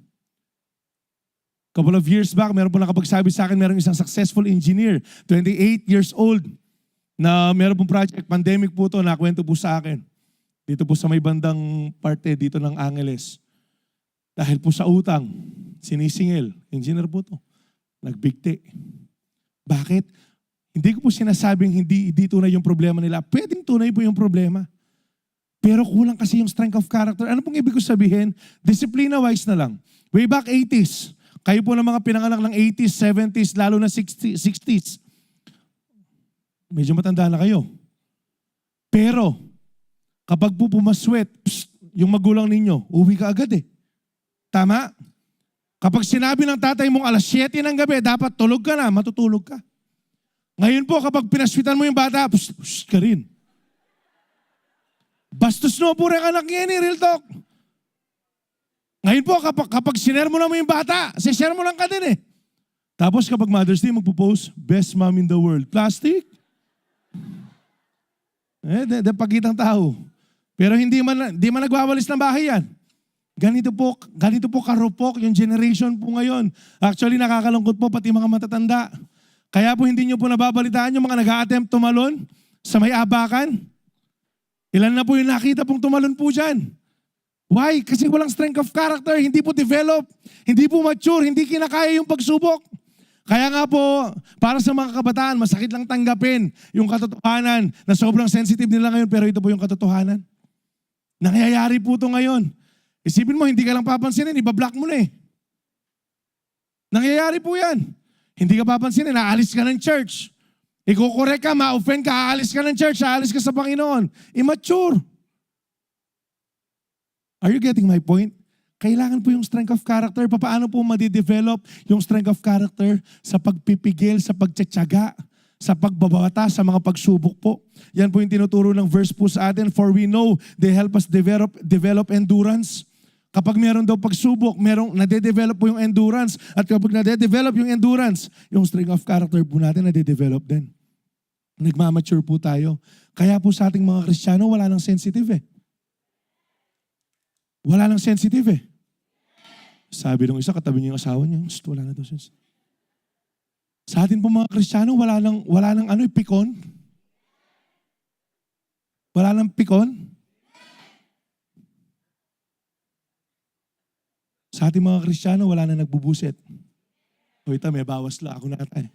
Couple of years back, meron po nakapagsabi sa akin, merong isang successful engineer, 28 years old, na meron pong project, pandemic po to, nakwento po sa akin. Dito po sa may bandang parte dito ng Angeles. Dahil po sa utang, sinisingil. Engineer po to. Nagbigti. Bakit? Hindi ko po sinasabing hindi tunay yung problema nila. Pwedeng tunay po yung problema. Pero kulang kasi yung strength of character. Ano pong ibig ko sabihin? Disciplina-wise na lang. Way back 80s, kayo po ng mga pinanganak ng 80s, 70s, lalo na 60s. Medyo matanda na kayo. Pero, kapag po pumaswet, yung magulang ninyo, uwi ka agad eh. Tama? Kapag sinabi ng tatay mong alas 7 ng gabi, dapat tulog ka na, matutulog ka. Ngayon po, kapag pinaswitan mo yung bata, pus ka rin. Bastos no, pura ka anak yan, real talk. Ngayon po, kapag sinare mo lang mo yung bata, share mo lang ka din eh. Tapos kapag Mother's Day, magpo-post, best mom in the world. Plastic? Pagkitang tao. Pero hindi man nagwawalis ng bahay yan. Ganito po karupok yung generation po ngayon. Actually, nakakalungkot po pati mga matatanda. Kaya po hindi nyo po nababalitaan yung mga nag-a-attempt tumalon sa may abakan. Ilan na po yung nakita pong tumalon po dyan. Why? Kasi walang strength of character, hindi po develop, hindi po mature, hindi kinakaya yung pagsubok. Kaya nga po, para sa mga kabataan, masakit lang tanggapin yung katotohanan na sobrang sensitive nila ngayon, pero ito po yung katotohanan. Nangyayari po ito ngayon. Isipin mo, hindi ka lang papansinin, ibablock mo na eh. Nangyayari po yan. Hindi ka papansinin, aalis ka ng church. Iko-correct ka, ma-offend ka, aalis ka ng church, aalis ka sa Panginoon. Immature. Are you getting my point? Kailangan po yung strength of character. Paano po madidevelop yung strength of character? Sa pagpipigil, sa pagtsatsaga, sa pagbabata, sa mga pagsubok po. Yan po yung tinuturo ng verse po sa atin. For we know they help us develop endurance. Kapag meron daw pagsubok, nade-develop po yung endurance. At kapag nade-develop yung endurance, yung strength of character po natin nade-develop din. Nagmamature po tayo. Kaya po sa ating mga Kristiyano, wala nang sensitive eh. Wala nang sensitive eh. Sabi ng isa, katabi niya yung asawa niya, wala na daw sensitive. Sa atin po mga Kristiyano, wala nang pikon. Wala nang pikon. Sa ating mga Kristiyano, wala na nagbubuset. O ito, may bawas lang. Ako na tayo.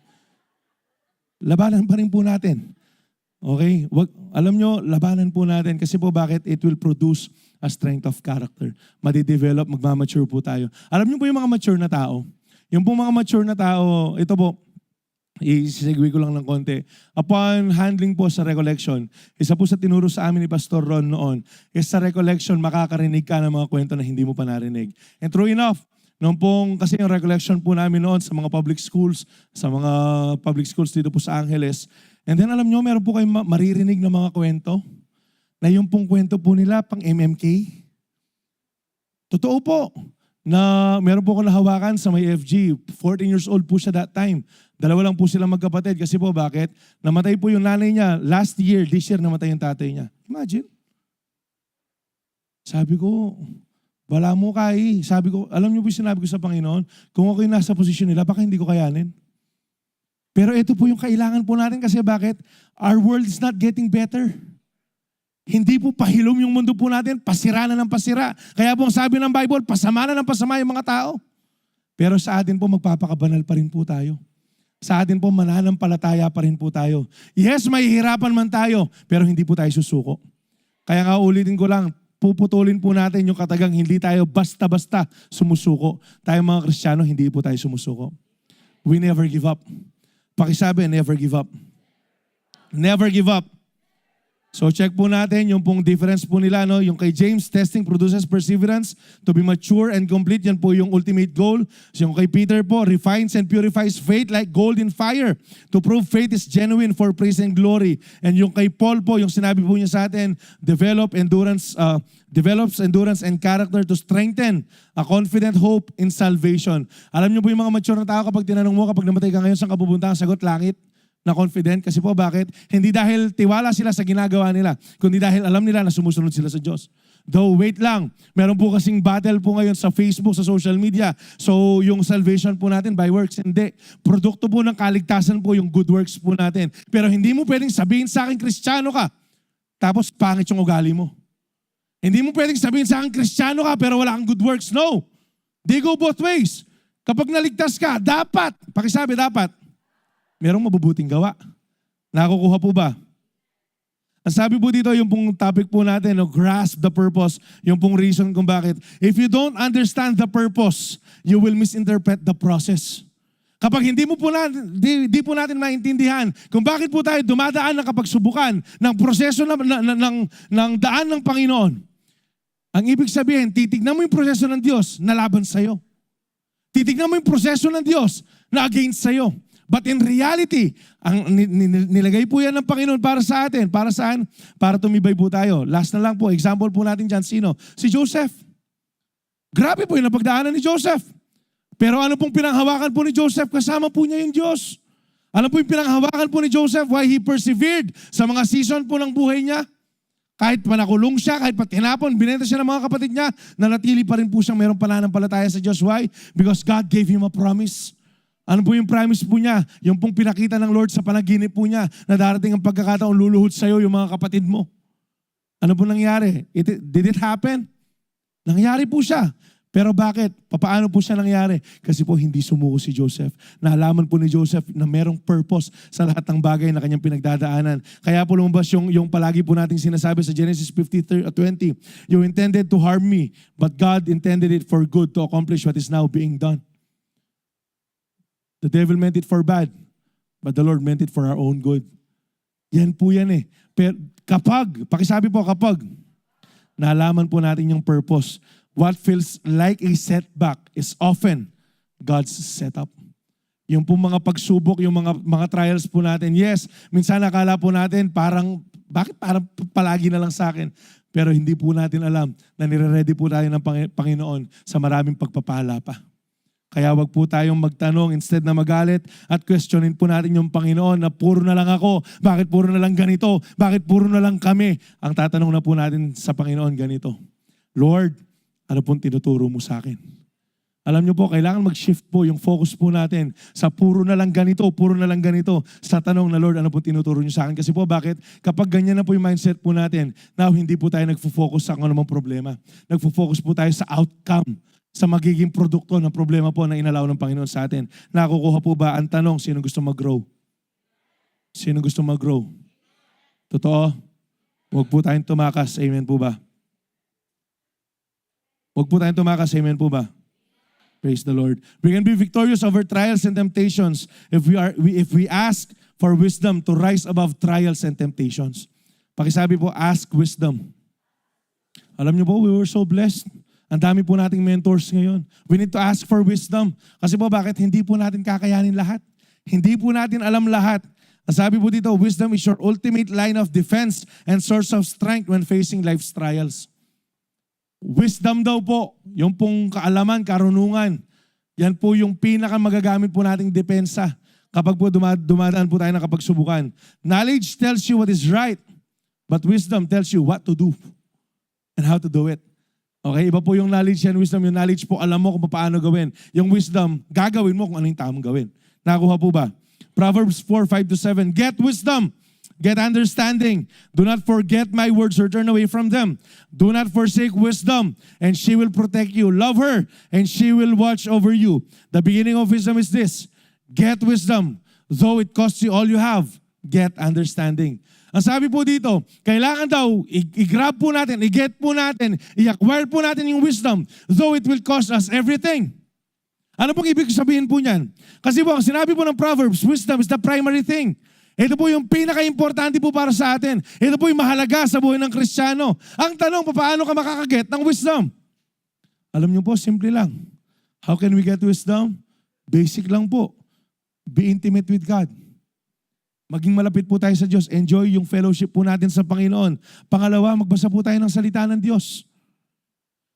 Labanan pa rin po natin. Okay? Alam nyo, labanan po natin. Kasi po bakit? It will produce a strength of character. Madidevelop, magmamature po tayo. Alam nyo po yung mga mature na tao? Yung po mga mature na tao, ito po, i-segue ko lang ng konti. Upon handling po sa recollection, isa po sa tinuro sa amin ni Pastor Ron noon, is sa recollection, makakarinig ka ng mga kwento na hindi mo pa narinig. And true enough, noong pong, kasi yung recollection po namin noon sa mga public schools dito po sa Angeles, and then alam nyo, meron po kayong maririnig na mga kwento, na yung pong kwento po nila, pang MMK. Totoo po, na meron po ako nahawakan sa may FG, 14 years old po siya that time. Dalawa lang po silang magkapatid kasi po bakit? Namatay po yung nanay niya last year, this year namatay yung tatay niya. Imagine. Sabi ko, wala mo kay. Sabi ko, alam niyo po yung sinabi ko sa Panginoon, kung ako yung nasa posisyon nila, baka hindi ko kayanin. Pero ito po yung kailangan po natin kasi bakit? Our world is not getting better. Hindi po pahilom yung mundo po natin, pasira na ng pasira. Kaya po ang sabi ng Bible, pasama na ng pasama yung mga tao. Pero sa atin po, magpapakabanal pa rin po tayo. Sa atin po, mananampalataya pa rin po tayo. Yes, may hirapan man tayo, pero hindi po tayo susuko. Kaya nga ulitin ko lang, puputulin po natin yung katagang hindi tayo basta-basta sumusuko. Tayo mga Kristiyano, hindi po tayo sumusuko. We never give up. Pakisabi, never give up. Never give up. So check po natin yung pong difference po nila. No? Yung kay James, testing produces perseverance to be mature and complete. Yan po yung ultimate goal. So yung kay Peter po, refines and purifies faith like gold in fire to prove faith is genuine for praise and glory. And yung kay Paul po, yung sinabi po niya sa atin, develops endurance and character to strengthen a confident hope in salvation. Alam niyo po yung mga mature na tao kapag tinanong mo, kapag namatay ka ngayon, saan ka pupunta? Ang sagot, langit. Na confident. Kasi po bakit? Hindi dahil tiwala sila sa ginagawa nila, kundi dahil alam nila na sumusunod sila sa Diyos. Though, wait lang. Meron po kasing battle po ngayon sa Facebook, sa social media. So, yung salvation po natin by works, hindi. Produkto po ng kaligtasan po yung good works po natin. Pero hindi mo pwedeng sabihin sa akin, Kristiyano ka, tapos pangit yung ugali mo. Hindi mo pwedeng sabihin sa akin, Kristiyano ka, pero wala kang good works. No. They go both ways. Kapag naligtas ka, dapat, pakisabi dapat, merong mabubuting gawa. Nakukuha po ba? Ang sabi po dito, yung pong topic po natin, no, grasp the purpose, yung pong reason kung bakit. If you don't understand the purpose, you will misinterpret the process. Kapag hindi po natin maintindihan kung bakit po tayo dumadaan ng kapagsubukan, ng proseso ng daan ng Panginoon, Ang ibig sabihin, titignan mo yung proseso ng Diyos na laban sa'yo. Titignan mo yung proseso ng Diyos na against sa'yo. But in reality, ang nilagay po yan ng Panginoon para sa atin. Para saan? Para tumibay po tayo. Last na lang po, example po natin dyan, sino? Si Joseph. Grabe po yung napagdaanan ni Joseph. Pero ano pong pinanghawakan po ni Joseph? Kasama po niya yung Diyos. Ano po yung pinanghawakan po ni Joseph? Why he persevered sa mga season po ng buhay niya? Kahit pa nakulong siya, kahit pa tinapon, binenta siya ng mga kapatid niya, nanatili pa rin po siyang mayroong pananampalataya sa Diyos. Why? Because God gave him a promise. Ano po yung promise po niya? Yung pong pinakita ng Lord sa panaginip po niya na darating ang pagkakataon luluhod sa iyo yung mga kapatid mo. Ano po nangyari? Did it happen? Nangyari po siya. Pero bakit? Paano po siya nangyari? Kasi po hindi sumuko si Joseph. Nalaman po ni Joseph na merong purpose sa lahat ng bagay na kanyang pinagdadaanan. Kaya po lumabas yung palagi po nating sinasabi sa Genesis 50:20, "You intended to harm me, but God intended it for good to accomplish what is now being done." The devil meant it for bad, but the Lord meant it for our own good. Yan po yan eh. Pero pakisabi po kapag, nalaman po natin yung purpose, what feels like a setback is often God's setup. Yung po mga pagsubok, yung mga trials po natin, yes, minsan nakala po natin parang palagi na lang sa akin? Pero hindi po natin alam na nire-ready po tayo ng Panginoon sa maraming pagpapala pa. Kaya wag po tayong magtanong, instead na magalit at questionin po natin yung Panginoon na puro na lang ako, bakit puro na lang ganito, bakit puro na lang kami. Ang tatanong na po natin sa Panginoon ganito, Lord, ano pong tinuturo mo sa akin? Alam niyo po, kailangan mag-shift po yung focus po natin sa puro na lang ganito, puro na lang ganito. Sa tanong na, Lord, ano pong tinuturo niyo sa akin? Kasi po, bakit? Kapag ganyan na po yung mindset po natin, now hindi po tayo nagfo-focus sa kung anumang problema. Nagfo-focus po tayo sa outcome, sa magiging produkto ng problema po na inalaw ng Panginoon sa atin. Nakukuha po ba ang tanong, sino gusto mag-grow? Sino gusto mag-grow? Totoo? Huwag po tayong tumakas. Amen po ba? Huwag po tayong tumakas. Amen po ba? Praise the Lord. We can be victorious over trials and temptations if we ask for wisdom to rise above trials and temptations. Pakisabi po, ask wisdom. Alam niyo po, we were so blessed. Ang dami po nating mentors ngayon. We need to ask for wisdom. Kasi po, bakit? Hindi po natin kakayanin lahat. Hindi po natin alam lahat. Ang sabi po dito, wisdom is your ultimate line of defense and source of strength when facing life's trials. Wisdom daw po, yung pong kaalaman, karunungan, yan po yung pinakamagagamit po nating depensa kapag po dumadaan po tayo ng kapagsubukan. Knowledge tells you what is right, but wisdom tells you what to do and how to do it. Okay, iba po yung knowledge and wisdom. Yung knowledge po, alam mo kung paano gawin. Yung wisdom, gagawin mo kung ano yung tamang gawin. Nakuha po ba? Proverbs 4:5-7, get wisdom. Get understanding. Do not forget my words or turn away from them. Do not forsake wisdom, and she will protect you. Love her, and she will watch over you. The beginning of wisdom is this. Get wisdom. Though it costs you all you have, get understanding. Ang sabi po dito, kailangan daw i-grab po natin, i-get po natin, i-acquire po natin yung wisdom, though it will cost us everything. Ano pong ibig sabihin po niyan? Kasi po, sinabi po ng Proverbs, wisdom is the primary thing. Ito po yung pinaka-importante po para sa atin. Ito po yung mahalaga sa buhay ng Kristiyano. Ang tanong, paano ka makakaget ng wisdom? Alam niyo po, simple lang. How can we get wisdom? Basic lang po. Be intimate with God. Maging malapit po tayo sa Diyos. Enjoy yung fellowship po natin sa Panginoon. Pangalawa, magbasa po tayo ng salita ng Diyos.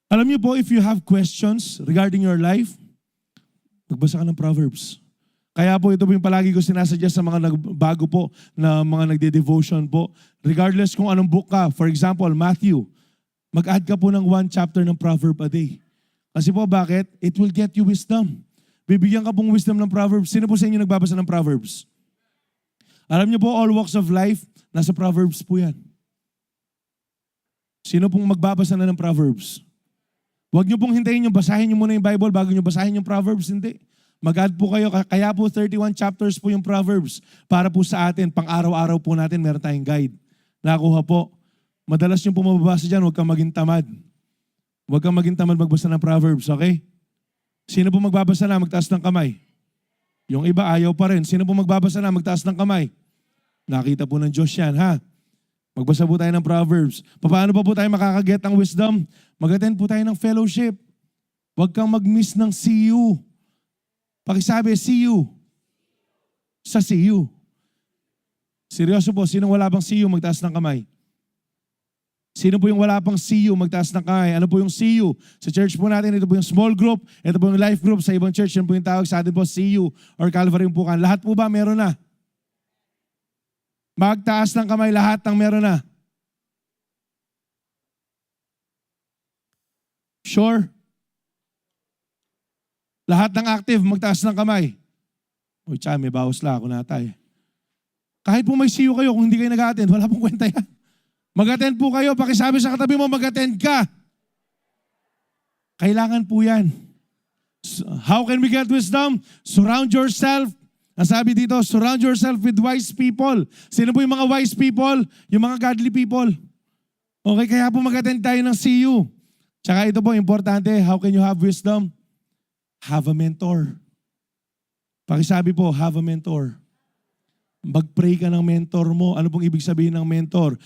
Alam niyo po, if you have questions regarding your life, magbasa ka ng Proverbs. Kaya po ito po yung palagi ko sinasadya sa mga bago po na mga nagde-devotion po. Regardless kung anong book ka. For example, Matthew. Mag-add ka po ng 1 chapter ng proverb a day. Kasi po bakit? It will get you wisdom. Bibigyan ka pong wisdom ng Proverbs. Sino po sa inyo nagbabasa ng Proverbs? Alam niyo po, all walks of life, nasa Proverbs po yan. Sino pong magbabasa na ng Proverbs? Huwag niyo pong hintayin yung basahin niyo muna yung Bible bago niyo basahin yung Proverbs. Hindi. Mag-add po kayo. Kaya po 31 chapters po yung Proverbs para po sa atin. Pang-araw-araw po natin meron tayong guide. Nakuha po. Madalas yung pumababasa dyan, huwag kang maging tamad. Huwag kang maging tamad magbasa ng Proverbs, okay? Sino po magbabasa na? Magtaas ng kamay. Yung iba ayaw pa rin. Sino po magbabasa na? Magtaas ng kamay. Nakita po ng Diyos yan, ha? Magbasa po tayo ng Proverbs. Paano pa po tayo makakaget ng wisdom? Mag-attend po tayo ng fellowship. Huwag kang mag-miss ng CU. Pakisabi, CU. Sa CU. Seryoso po, sinong wala pang CU, magtaas ng kamay. Sino po yung wala pang CU, magtaas ng kamay. Ano po yung CU? Sa church po natin, ito po yung small group, ito po yung life group. Sa ibang church, yun po yung tawag sa atin po, CU or Calvary Umpukan. Lahat po ba meron na? Magtaas ng kamay, lahat ng meron na. Sure? Lahat ng active, magtaas ng kamay. Uy, tiyan, may bawas lang ako natay. Kahit po may CU kayo, kung hindi kayo nag-attend, wala pong kwenta yan. Mag-attend po kayo, pakisabi sa katabi mo, mag-attend ka. Kailangan po yan. How can we get wisdom? Surround yourself. Ang sabi dito, surround yourself with wise people. Sino po yung mga wise people? Yung mga godly people. Okay, kaya po mag-attend tayo ng CU. Tsaka ito po, importante, how can you have wisdom? Have a mentor. Pakisabi po, have a mentor. Mag-pray ka ng mentor mo. Ano pong ibig sabihin ng mentor?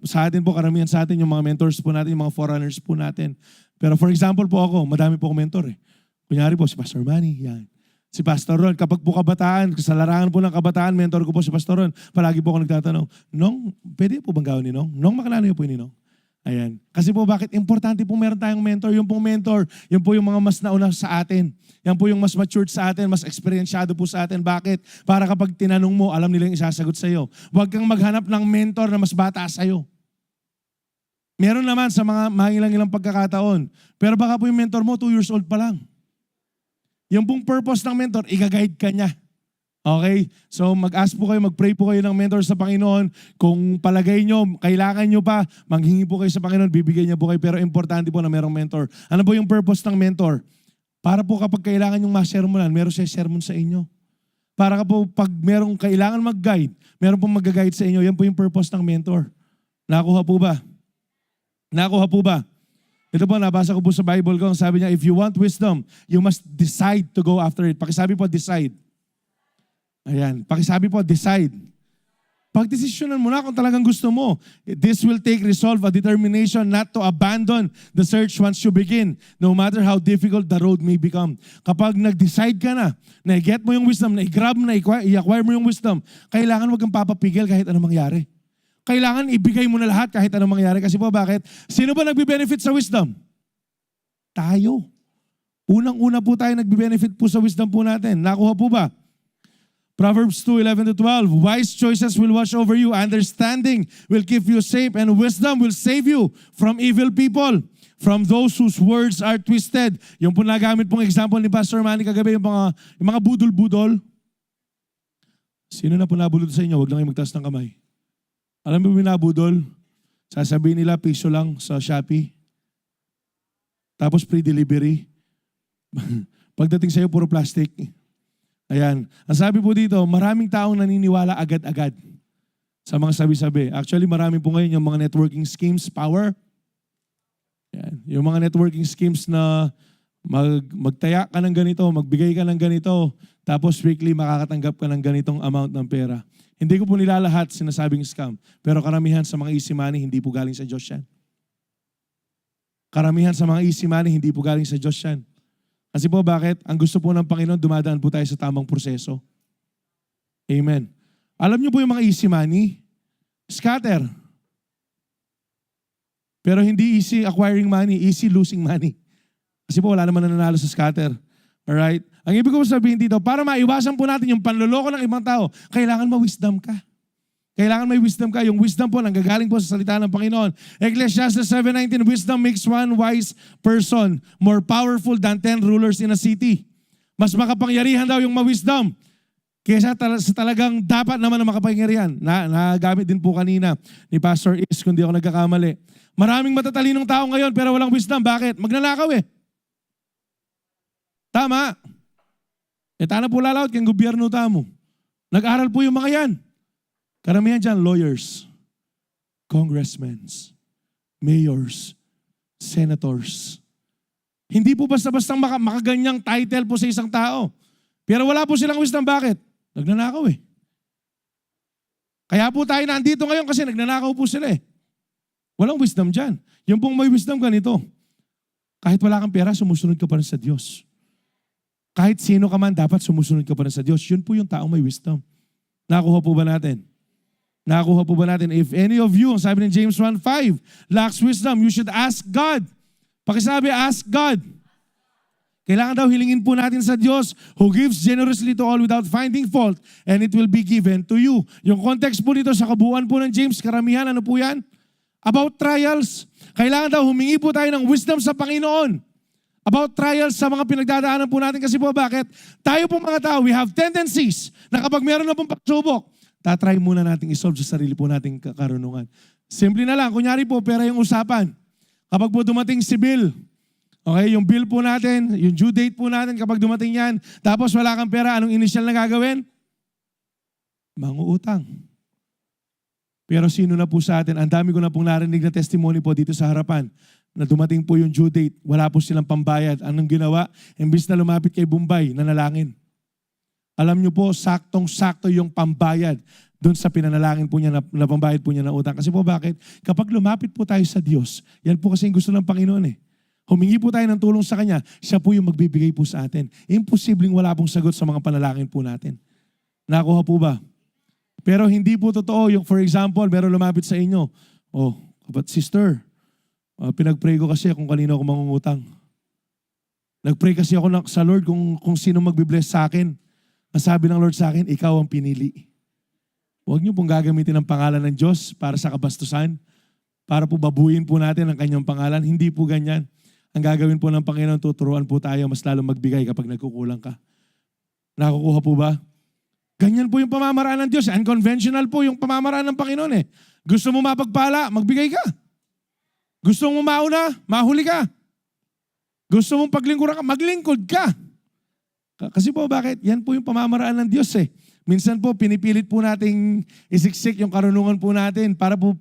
Sa atin po, karamihan sa atin, yung mga mentors po natin, yung mga forerunners po natin. Pero for example po ako, madami po akong mentor eh. Kunyari po, si Pastor Manny, yan. Si Pastor Ron, kapag po kabataan, sa larangan po ng kabataan, mentor ko po si Pastor Ron. Palagi po ako nagtatanong, Nong, pwede po bang gawin ni Nong? Nong, makalala niyo po ni Nong? Ayan. Kasi po bakit importante po meron tayong mentor? Yung pong mentor, yun po yung mga mas nauna sa atin. Yan po yung mas matured sa atin, mas experiensyado po sa atin. Bakit? Para kapag tinanong mo, alam nilang isasagot sa iyo. Huwag kang maghanap ng mentor na mas bata sa iyo. Meron naman sa mga ilang pagkakataon. Pero baka po yung mentor mo, 2 years old pa lang. Yung pong purpose ng mentor, i-guide ka niya. Okay? So mag-ask po kayo, mag-pray po kayo ng mentor sa Panginoon. Kung palagay nyo, kailangan nyo pa, manghingi po kayo sa Panginoon, bibigay niya po kayo. Pero importante po na merong mentor. Ano po yung purpose ng mentor? Para po kapag kailangan yung ma-sermonan, meron siya sermon sa inyo. Para po pag merong kailangan mag-guide, meron pong mag-guide sa inyo. Yan po yung purpose ng mentor. Nakuha po ba? Nakuha po ba? Ito po, nabasa ko po sa Bible ko, sabi niya, if you want wisdom, you must decide to go after it. Pakisabi po, decide. Ayan, pakisabi po, decide. Pagdesisyonan mo na kung talagang gusto mo. This will take resolve, a determination not to abandon the search once you begin, no matter how difficult the road may become. Kapag nag-decide ka na i-get mo yung wisdom, na i-grab mo, na i-acquire mo yung wisdom, kailangan wag kang papapigil kahit anong mangyari. Kailangan ibigay mo na lahat kahit anong mangyari. Kasi po bakit? Sino ba nagbe-benefit sa wisdom? Tayo. Unang-una po tayo nagbe-benefit po sa wisdom po natin. Nakuha po ba? Proverbs 2:11-12. Wise choices will watch over you. Understanding will keep you safe. And wisdom will save you from evil people. From those whose words are twisted. Yung po nagamit pong example ni Pastor Manny kagabi, yung mga budol-budol. Sino na po nabudol sa inyo? Huwag lang kayo magtaas ng kamay. Alam mo binabudol? Sasabihin nila piso lang sa Shopee. Tapos free delivery. Pagdating sa'yo, puro plastic. Ayan. Ang sabi po dito, maraming taong naniniwala agad-agad sa mga sabi-sabi. Actually, marami po ngayon yung mga networking schemes, power. Ayan. Yung mga networking schemes na magtaya ka ng ganito, magbigay ka ng ganito, tapos weekly makakatanggap ka ng ganitong amount ng pera. Hindi ko po nilalahat sinasabing scam. Pero karamihan sa mga easy money, hindi po galing sa Diyos yan. Karamihan sa mga easy money, hindi po galing sa Diyos yan. Kasi po bakit? Ang gusto po ng Panginoon, dumadaan po tayo sa tamang proseso. Amen. Alam niyo po yung mga easy money? Scatter. Pero hindi easy acquiring money, easy losing money. Kasi po wala naman nananalo sa scatter. Alright? Ang ibig ko sabihin dito, para maiwasan po natin yung panloloko ng ibang tao, kailangan ma-wisdom ka. Kailangan may wisdom ka. Yung wisdom po, nanggagaling po sa salita ng Panginoon. Ecclesiastes 7:19, wisdom makes one wise person more powerful than 10 rulers in a city. Mas makapangyarihan daw yung ma-wisdom kaysa sa talagang dapat naman na makapangyarihan. Nagamit din po kanina ni Pastor Is, kung di ako nagkakamali. Maraming matatalinong tao ngayon pero walang wisdom. Bakit? Magnanakaw eh. Tama. Tana po lalawat kang gobyerno tamo. Nag-aral po yung mga yan. Karamihan dyan, lawyers, congressmen, mayors, senators. Hindi po basta-basta makaganyang title po sa isang tao. Pero wala po silang wisdom. Bakit? Nagnanakaw eh. Kaya po tayo nandito ngayon kasi nagnanakaw po sila eh. Walang wisdom dyan. Yung pong may wisdom ganito, kahit wala kang pera, sumusunod ka pa rin sa Diyos. Kahit sino ka man, dapat sumusunod ka pa rin sa Diyos. Yun po yung taong may wisdom. Nakuha po ba natin? Nakuha po ba natin? If any of you, sabi ng James 1:5, lacks wisdom, you should ask God. Pakisabi, ask God. Kailangan daw hilingin po natin sa Diyos who gives generously to all without finding fault and it will be given to you. Yung context po dito sa kabuuan po ng James, karamihan, ano po yan? About trials. Kailangan daw humingi po tayo ng wisdom sa Panginoon. About trials sa mga pinagdadaanan po natin kasi po bakit? Tayo po mga tao, we have tendencies na kapag meron na pong pagsubok, tatry muna natin isolve sa sarili po nating karunungan. Simple na lang, kunyari po, pera yung usapan. Kapag po dumating si bill, okay, yung bill po natin, yung due date po natin kapag dumating yan, tapos wala kang pera, anong initial na gagawin? Manguutang. Pero sino na po sa atin, ang dami ko na pong narinig na testimony po dito sa harapan, na dumating po yung due date, wala po silang pambayad. Anong ginawa? Imbis na lumapit kay Bombay, nanalangin. Alam nyo po, saktong-sakto yung pambayad doon sa pinanalangin po niya na pambayad po niya ng utang. Kasi po bakit? Kapag lumapit po tayo sa Diyos, yan po kasi yung gusto ng Panginoon eh. Humingi po tayo ng tulong sa Kanya, siya po yung magbibigay po sa atin. Imposibleng wala pong sagot sa mga panalangin po natin. Nakuha po ba? Pero hindi po totoo yung, for example, meron lumapit sa inyo. Oh, but sister, pinag-pray ko kasi kung kanino ako mangungutang. Nag-pray kasi ako sa Lord kung sino magbibless sa akin. Ang sabi ng Lord sa akin, ikaw ang pinili. Huwag niyo pong gagamitin ang pangalan ng Diyos para sa kabastusan, para po babuin po natin ang kanyang pangalan. Hindi po ganyan. Ang gagawin po ng Panginoon, tuturuan po tayo mas lalo magbigay kapag nagkukulang ka. Nakukuha po ba? Ganyan po yung pamamaraan ng Diyos. Unconventional po yung pamamaraan ng Panginoon eh. Gusto mo mapagpala, magbigay ka. Gusto mo mauna, mahuli ka. Gusto mong paglingkuran ka, maglingkod ka. Kasi po bakit? Yan po yung pamamaraan ng Diyos eh. Minsan po pinipilit po nating isiksik yung karunungan po natin para po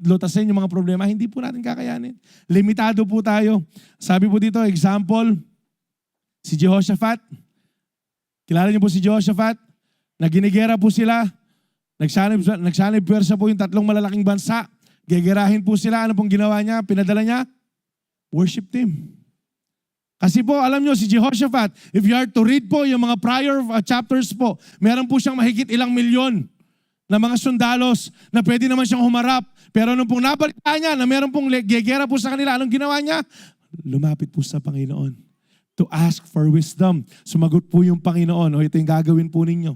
lutasin yung mga problema. Hindi po natin kakayanin. Limitado po tayo. Sabi po dito, example, si Jehoshaphat. Kilala niyo po si Jehoshaphat? Naginigera po sila. Nagsanib pwersa po yung tatlong malalaking bansa. Gegerahin po sila. Ano pong ginawa niya? Pinadala niya? Worship team. Kasi po, alam nyo, si Jehoshaphat, if you are to read po yung mga prior chapters po, meron po siyang mahigit ilang milyon na mga sundalos na pwede naman siyang humarap. Pero nung pong nabalita niya na meron pong gegera po sa kanila, anong ginawa niya? Lumapit po sa Panginoon to ask for wisdom. Sumagot po yung Panginoon, o ito yung gagawin po ninyo.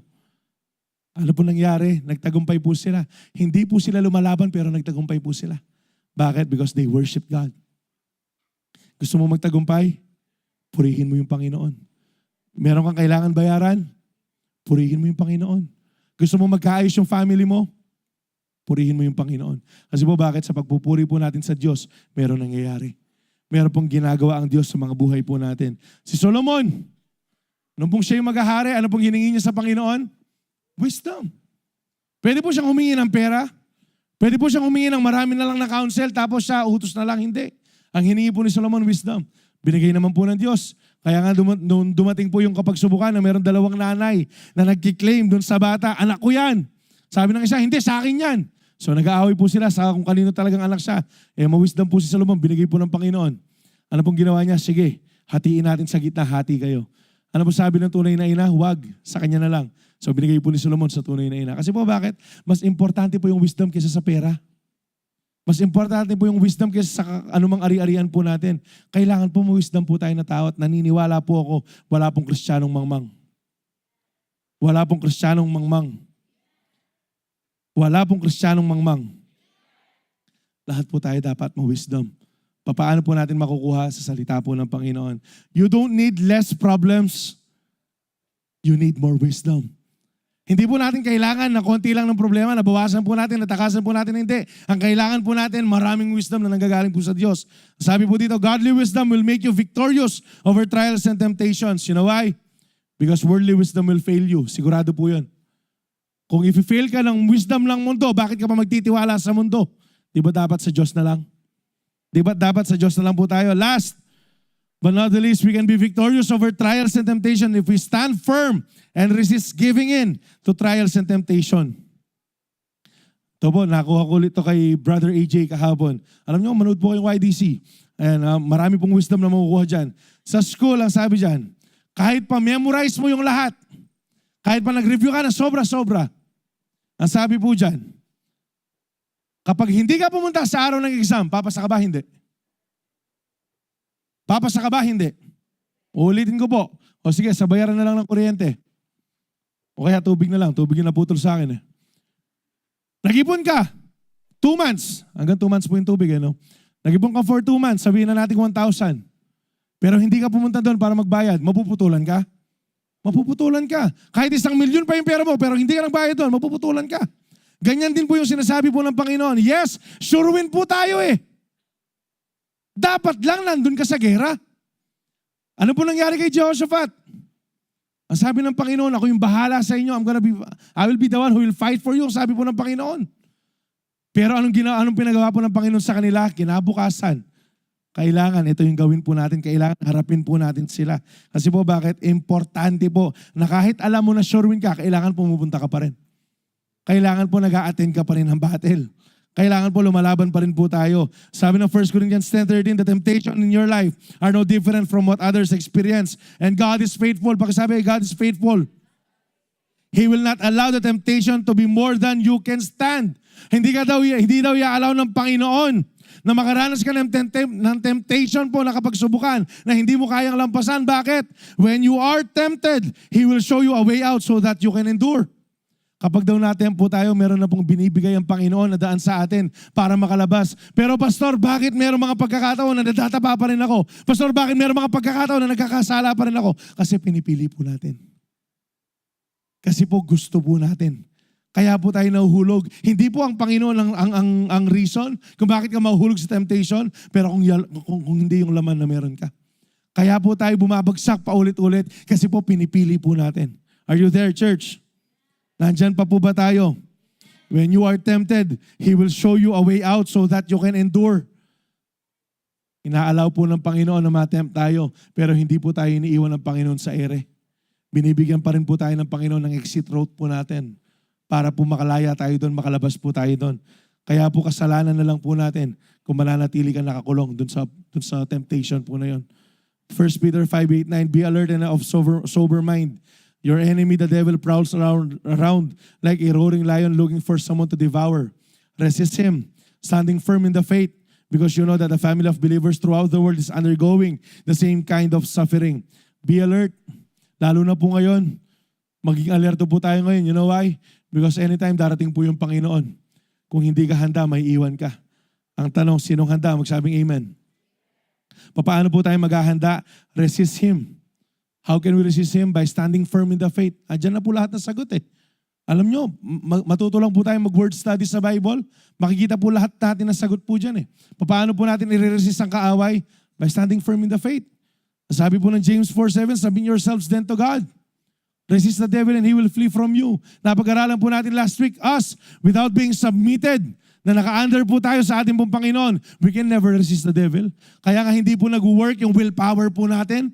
Ano po nangyari? Nagtagumpay po sila. Hindi po sila lumalaban pero nagtagumpay po sila. Bakit? Because they worship God. Gusto mo magtagumpay? Purihin mo yung Panginoon. Meron kang kailangan bayaran? Purihin mo yung Panginoon. Gusto mo magkaayos yung family mo? Purihin mo yung Panginoon. Kasi po bakit? Sa pagpupuri po natin sa Diyos, meron nangyayari. Meron pong ginagawa ang Diyos sa mga buhay po natin. Si Solomon, nung pong siya yung maghahari, ano pong hiningi niya sa Panginoon? Wisdom. Pwede po siyang humingi ng pera. Pwede po siyang humingi ng marami na lang na counsel, tapos siya utos na lang. Hindi. Ang hiningi po ni Solomon, wisdom. Binigay naman po ng Diyos. Kaya nga nung dumating po yung kapagsubukan na meron dalawang nanay na nagkiklaim dun sa bata, anak ko yan. Sabi ng isa, hindi, sa akin yan. So nag-aaway po sila sa kung kanino talagang anak siya. Ma-wisdom po si Solomon, binigay po ng Panginoon. Ano pong ginawa niya? Sige, hatiin natin sa gitna, hati kayo. Ano po sabi ng tunay na ina? Huwag, sa kanya na lang. So binigay po ni Solomon sa tunay na ina. Kasi po bakit? Mas importante po yung wisdom kaysa sa pera. Mas importante po yung wisdom kaysa sa anumang ari-arian po natin. Kailangan po wisdom po tayo na tao at naniniwala po ako, wala pong Kristiyanong mangmang. Wala pong Kristiyanong mangmang. Wala pong Kristiyanong mangmang. Lahat po tayo dapat ma-wisdom. Paano po natin makukuha sa salita po ng Panginoon? You don't need less problems. You need more wisdom. Hindi po natin kailangan na konti lang ng problema, nabawasan po natin, natakasan po natin, hindi. Ang kailangan po natin, maraming wisdom na nanggagaling po sa Diyos. Sabi po dito, godly wisdom will make you victorious over trials and temptations. You know why? Because worldly wisdom will fail you. Sigurado po yun. Kung if-fail ka ng wisdom lang mundo, bakit ka pa magtitiwala sa mundo? Di ba dapat sa Diyos na lang? Di ba dapat sa Diyos na lang po tayo? Last, but not the least, we can be victorious over trials and temptation if we stand firm and resist giving in to trials and temptation. Ito po, nakuha ko ulit ito kay Brother AJ kahapon. Alam nyo, manood po kayong YDC. And marami pong wisdom na makukuha dyan. Sa school, ang sabi dyan, kahit pa memorize mo yung lahat, kahit pa nag-review ka na sobra-sobra, ang sabi po dyan, kapag hindi ka pumunta sa araw ng exam, papasa ka ba? Hindi. Papasa ka ba? Hindi. Uulitin ko po. O sige, sabayaran na lang ng kuryente. O kaya tubig na lang. Tubig yung naputol sa akin. Nag-ipon ka. 2 months. Hanggang 2 months po yung tubig. No? Nag-ipon ka for 2 months. Sabihin na natin 1,000. Pero hindi ka pumunta doon para magbayad. Mapuputulan ka? Mapuputulan ka. Kahit 1,000,000 pa yung pera mo, pero hindi ka nagbayad doon, mapuputulan ka. Ganyan din po yung sinasabi po ng Panginoon. Yes, sure win po tayo eh. Dapat lang nandun ka sa gera. Ano po nangyari kay Jehoshaphat? Ang sabi ng Panginoon, ako yung bahala sa inyo. I will be the one who will fight for you. Sabi po ng Panginoon. Pero anong pinagawa po ng Panginoon sa kanila? Kinabukasan. Kailangan, ito yung gawin po natin. Kailangan harapin po natin sila. Kasi po bakit? Importante po na kahit alam mo na sure win ka, kailangan pumupunta ka pa rin. Kailangan po nag-a-attend ka pa rin ng battle. Kailangan po lumalaban pa rin po tayo. Sabi ng 1 Corinthians 10:13, the temptation in your life are no different from what others experience. And God is faithful. Pakisabi, God is faithful. He will not allow the temptation to be more than you can stand. Hindi daw i-allow ng Panginoon na makaranas ka ng temptation po na kapagsubukan na hindi mo kayang lampasan. Bakit? When you are tempted, He will show you a way out so that you can endure. Kapag daw natin po tayo, meron na pong binibigay ang Panginoon na daan sa atin para makalabas. Pero Pastor, bakit meron mga pagkakataon na nadatapa pa rin ako? Pastor, bakit meron mga pagkakataon na nagkakasala pa rin ako? Kasi pinipili po natin. Kasi po gusto po natin. Kaya po tayo nahuhulog. Hindi po ang Panginoon ang reason kung bakit ka mahuhulog sa temptation, pero kung hindi yung laman na meron ka. Kaya po tayo bumabagsak paulit-ulit kasi po pinipili po natin. Are you there, church? Nandyan pa po ba tayo? When you are tempted, He will show you a way out so that you can endure. Inaalaw po ng Panginoon na matempt tayo, pero hindi po tayo iniiwan ng Panginoon sa ere. Binibigyan pa rin po tayo ng Panginoon ng exit route po natin para po makalaya tayo doon, makalabas po tayo doon. Kaya po kasalanan na lang po natin kung mananatili ka nakakulong doon sa temptation po na yun. 1 Peter 5:8-9, be alert and of sober mind. Your enemy, the devil, prowls around like a roaring lion looking for someone to devour. Resist him, standing firm in the faith, because you know that the family of believers throughout the world is undergoing the same kind of suffering. Be alert. Lalo na po ngayon, maging alerto po tayo ngayon. You know why? Because anytime darating po yung Panginoon. Kung hindi ka handa, may iwan ka. Ang tanong, sinong handa? Magsabing amen. Paano po tayo maghahanda? Resist Him. How can we resist Him? By standing firm in the faith. Andiyan na po lahat ng sagot eh. Alam nyo, matuto lang po tayo mag-word study sa Bible. Makikita po lahat natin ng sagot po dyan eh. Paano po natin i-resist ang kaaway? By standing firm in the faith. Sabi po ng James 4:7, submit yourselves then to God. Resist the devil and he will flee from you. Napag-aralan po natin last week, us, without being submitted, na naka-under po tayo sa ating pong Panginoon, we can never resist the devil. Kaya nga hindi po nag-work yung willpower po natin.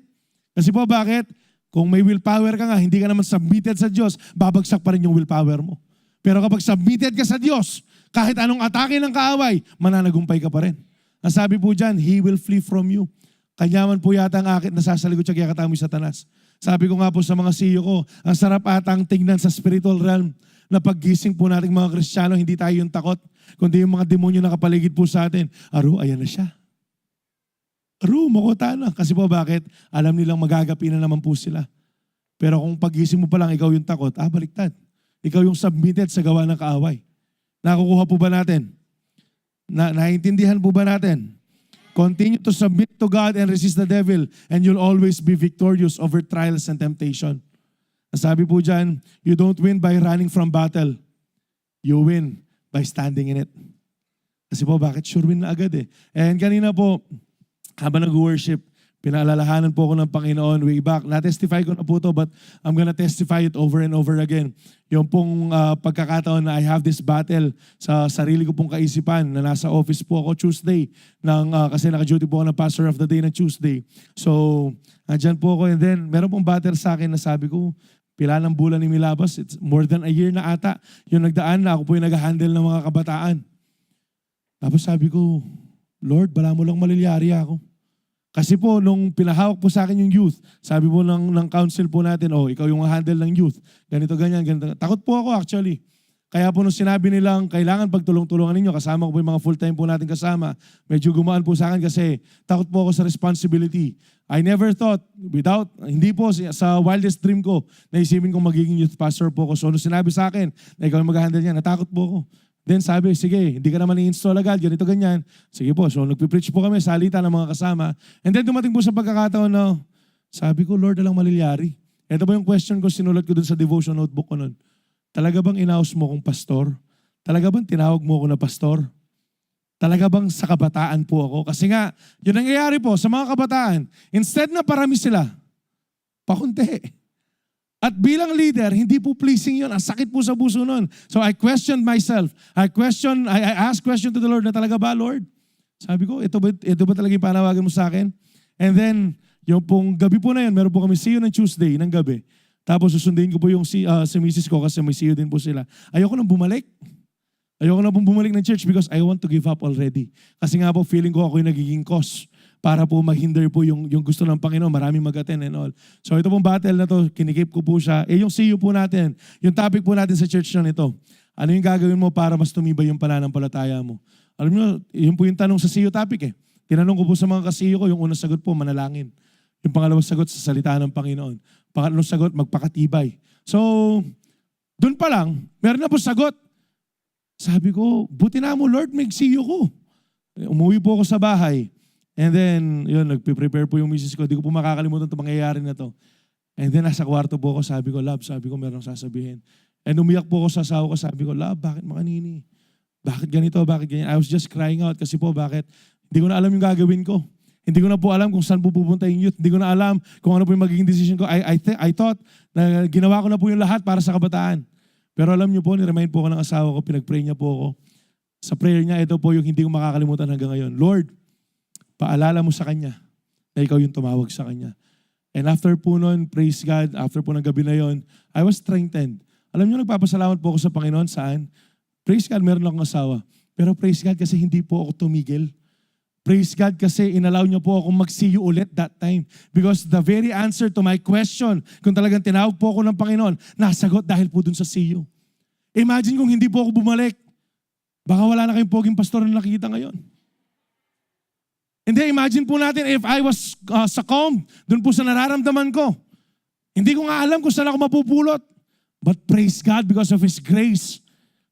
Kasi po bakit? Kung may willpower ka nga, hindi ka naman submitted sa Diyos, babagsak pa rin yung willpower mo. Pero kapag submitted ka sa Diyos, kahit anong atake ng kaaway, mananagumpay ka pa rin. Ang sabi po dyan, He will flee from you. Kanyaman po yata ang akit na sasaligot siya kaya katamoy Satanas. Sabi ko nga po sa mga CEO ko, ang sarap atang tingnan sa spiritual realm na paggising po nating mga Kristiyano, hindi tayo yung takot, kundi yung mga demonyo na kapaligid po sa atin. Aro, ayan na siya. Makota na. Kasi po bakit? Alam nilang magagapi na naman po sila. Pero kung pagising mo pa lang, ikaw yung takot, baliktad. Ikaw yung submitted sa gawa ng kaaway. Nakukuha po ba natin? Naintindihan po ba natin? Continue to submit to God and resist the devil and you'll always be victorious over trials and temptation. Sabi po dyan, you don't win by running from battle. You win by standing in it. Kasi po bakit? Sure win na agad eh. And kanina po, habang nag-worship, pinaalalahanan po ako ng Panginoon way back. Na-testify ko na po to, but I'm gonna testify it over and over again. Yung pong pagkakataon na I have this battle sa sarili ko pong kaisipan na nasa office po ako Tuesday kasi naka-duty po ako ng pastor of the day na Tuesday. So, andyan po ako and then meron pong battle sa akin na sabi ko, Pila ng bulan ni Milabas, it's more than a year na ata yung nagdaan na ako po yung nag-handle ng mga kabataan. Tapos sabi ko, Lord, bala mo lang malilyari ako. Kasi po, nung pinahawak po sa akin yung youth, sabi po ng council po natin, ikaw yung handle ng youth. Ganito, ganyan, ganito. Takot po ako actually. Kaya po nung sinabi nilang kailangan pagtulong-tulungan ninyo, kasama ko po yung mga full-time po natin kasama, medyo gumaan po sa akin kasi takot po ako sa responsibility. I never thought, hindi po sa wildest dream ko, naisipin kong magiging youth pastor po ako. So nung sinabi sa akin na ikaw yung mag-handle niya, natakot po ako. Then sabi, sige, hindi ka naman i-install agad, ganito, ganyan. Sige po, so nagpipreach po kami, salita ng mga kasama. And then dumating po sa pagkakataon na, sabi ko, Lord, alang malilyari. Ito po yung question ko, sinulat ko dun sa devotion notebook ko nun. Talaga bang inaos mo kong pastor? Talaga bang tinawag mo ako na pastor? Talaga bang sa kabataan po ako? Kasi nga, yun ang nangyayari po sa mga kabataan. Instead na parami sila, pakunti. At bilang leader, hindi po pleasing yun. Ang sakit po sa puso nun. So I questioned myself. I asked question to the Lord na talaga ba, Lord? Sabi ko, ito ba talaga yung panawagan mo sa akin? And then, yung pong gabi po na yun, meron po kami see you ng Tuesday ng gabi. Tapos susundin ko po yung si misis ko kasi may see you din po sila. Ayoko nang bumalik. Ayoko na pong bumalik ng church because I want to give up already. Kasi nga po, feeling ko ako yung nagiging cause para po maghinder po yung gusto ng Panginoon. Maraming mag-attend and all. So ito pong battle na to, kinikip ko po siya. Yung see you po natin, yung topic po natin sa church na ito. Ano yung gagawin mo para mas tumibay yung pananampalataya mo? Alam niyo, yun po yung tanong sa see you topic eh. Tinanong ko po sa mga kasiyo ko, yung unang sagot po, manalangin. Yung pangalawang sagot, sa salita ng Panginoon. Pangalawang sagot, magpakatibay. So, dun pa lang, meron na po sagot. Sabi ko, buti na mo, Lord, mag-see you ko. Umuwi po ako sa bahay. And then, yun, nagpe-prepare po yung misis ko. Di ko po makakalimutan itong mangyayari na to. And then, nasa kwarto po ako, sabi ko, Love, sabi ko, meron sasabihin. And umiyak po ako sa asawa ko, sabi ko, Love, bakit makanini? Bakit ganito, bakit ganyan? I was just crying out kasi po, bakit? Hindi ko na alam yung gagawin ko. Hindi ko na po alam kung saan po pupunta yung youth. Hindi ko na alam kung ano po yung magiging decision ko. I thought na ginawa ko na po yung lahat para sa kabataan. Pero alam niyo po, niremind po ako ng asawa ko, pinag-pray niya po ako. Sa prayer niya, ito po yung hindi ko makakalimutan hanggang ngayon. Lord, paalala mo sa kanya na ikaw yung tumawag sa kanya. And after po nun, praise God, after po ng gabi na yon, I was strengthened. Alam niyo, nagpapasalamat po ako sa Panginoon. Saan? Praise God, meron akong asawa. Pero praise God kasi hindi po ako tumigil. Praise God kasi inallow niyo po akong mag-see you ulit that time. Because the very answer to my question, kung talagang tinawag po ako ng Panginoon, nasagot dahil po dun sa see you. Imagine kung hindi po ako bumalik. Baka wala na kayong poging pastor na nakikita ngayon. Hindi, imagine po natin if I was succumbed dun po sa nararamdaman ko. Hindi ko nga alam kung saan ako mapupulot. But praise God because of His grace.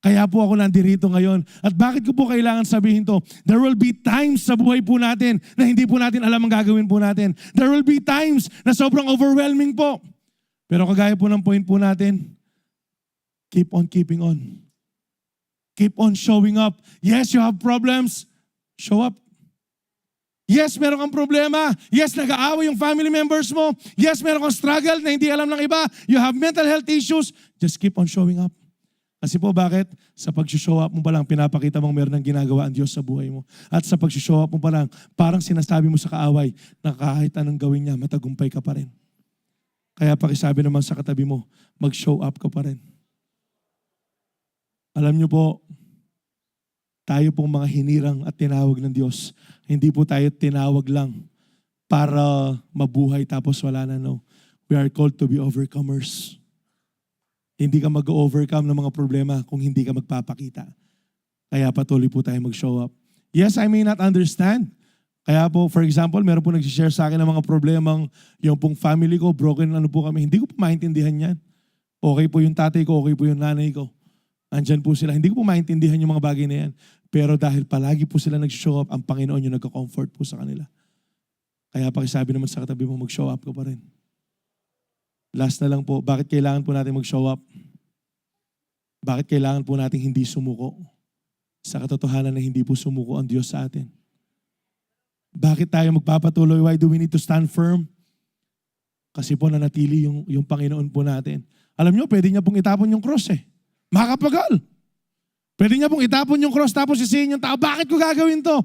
Kaya po ako nandirito ngayon. At bakit ko po kailangan sabihin to? There will be times sa buhay po natin na hindi po natin alam ang gagawin po natin. There will be times na sobrang overwhelming po. Pero kagaya po ng point po natin, keep on keeping on. Keep on showing up. Yes, you have problems. Show up. Yes, meron kang problema. Yes, nag-aaway yung family members mo. Yes, meron kang struggle na hindi alam ng iba. You have mental health issues. Just keep on showing up. Kasi po bakit? Sa pag-show up mo pa lang, pinapakita mong meron ng ginagawa ang Diyos sa buhay mo. At sa pag-show up mo pa lang, parang sinasabi mo sa kaaway na kahit anong gawin niya, matagumpay ka pa rin. Kaya pakisabi naman sa katabi mo, mag-show up ka pa rin. Alam niyo po, tayo pong mga hinirang at tinawag ng Diyos. Hindi po tayo tinawag lang para mabuhay tapos wala na, no. We are called to be overcomers. Hindi ka mag-overcome ng mga problema kung hindi ka magpapakita. Kaya patuloy po tayo mag-show up. Yes, I may not understand. Kaya po, for example, meron po nag-share sa akin ng mga problemang yung pong family ko, broken ano po kami. Hindi ko po maintindihan yan. Okay po yung tatay ko, okay po yung nanay ko. Andyan po sila. Hindi ko po maintindihan yung mga bagay na yan. Pero dahil palagi po sila nag-show up, ang Panginoon yung nagka-comfort po sa kanila. Kaya pakisabi naman sa katabi mo, mag-show up ka pa rin. Last na lang po, bakit kailangan po natin mag-show up? Bakit kailangan po natin hindi sumuko? Sa katotohanan na hindi po sumuko ang Diyos sa atin. Bakit tayo magpapatuloy? Why do we need to stand firm? Kasi po nanatili yung Panginoon po natin. Alam nyo, pwede niya pong itapon yung cross eh. Makapagal. Pwede niya pong itapon yung cross tapos sisihin yung tao, bakit ko gagawin to?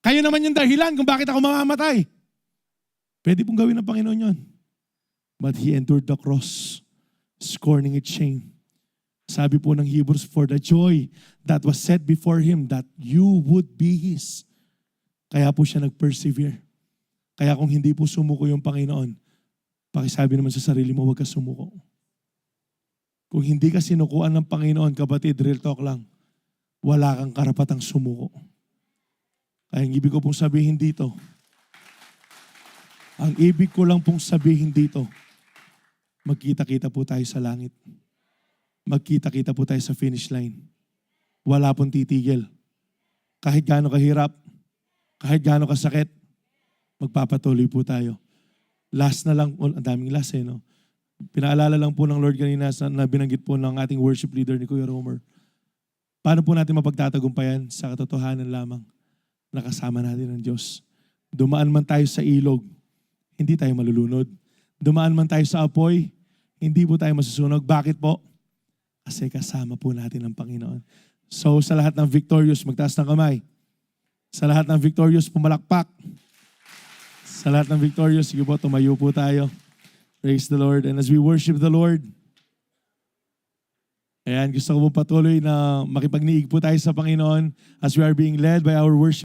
Kayo naman yung dahilan kung bakit ako mamamatay. Pwede pong gawin ng Panginoon yun. But He endured the cross scorning its shame. Sabi po ng Hebrews, for the joy that was set before him, that you would be his. Kaya po siya nag-persevere. Kaya kung hindi po sumuko yung Panginoon, pakisabi naman sa sarili mo, huwag ka sumuko. Kung hindi ka sinukuan ng Panginoon, kapatid, real talk lang, wala kang karapatang sumuko. Kaya ang ibig ko pong sabihin dito, magkita-kita po tayo sa langit. Magkita-kita po tayo sa finish line. Wala pong titigil. Kahit gaano kahirap, kahit gaano kasakit, magpapatuloy po tayo. Last na lang, ang daming last no? Pinaalala lang po ng Lord kanina na binanggit po ng ating worship leader ni Kuya Romer. Paano po natin mapagtatagumpayan? Sa katotohanan lamang, nakasama natin ng Diyos. Dumaan man tayo sa ilog, hindi tayo malulunod. Dumaan man tayo sa apoy, hindi po tayo masusunog. Bakit po? Kasi kasama po natin ang Panginoon. So sa lahat ng victorious, magtaas ng kamay. Sa lahat ng victorious, pumalakpak. Sa lahat ng victorious, sige po, tumayo po tayo. Praise the Lord. And as we worship the Lord, ayan, gusto ko po patuloy na makipagniig po tayo sa Panginoon as we are being led by our worship.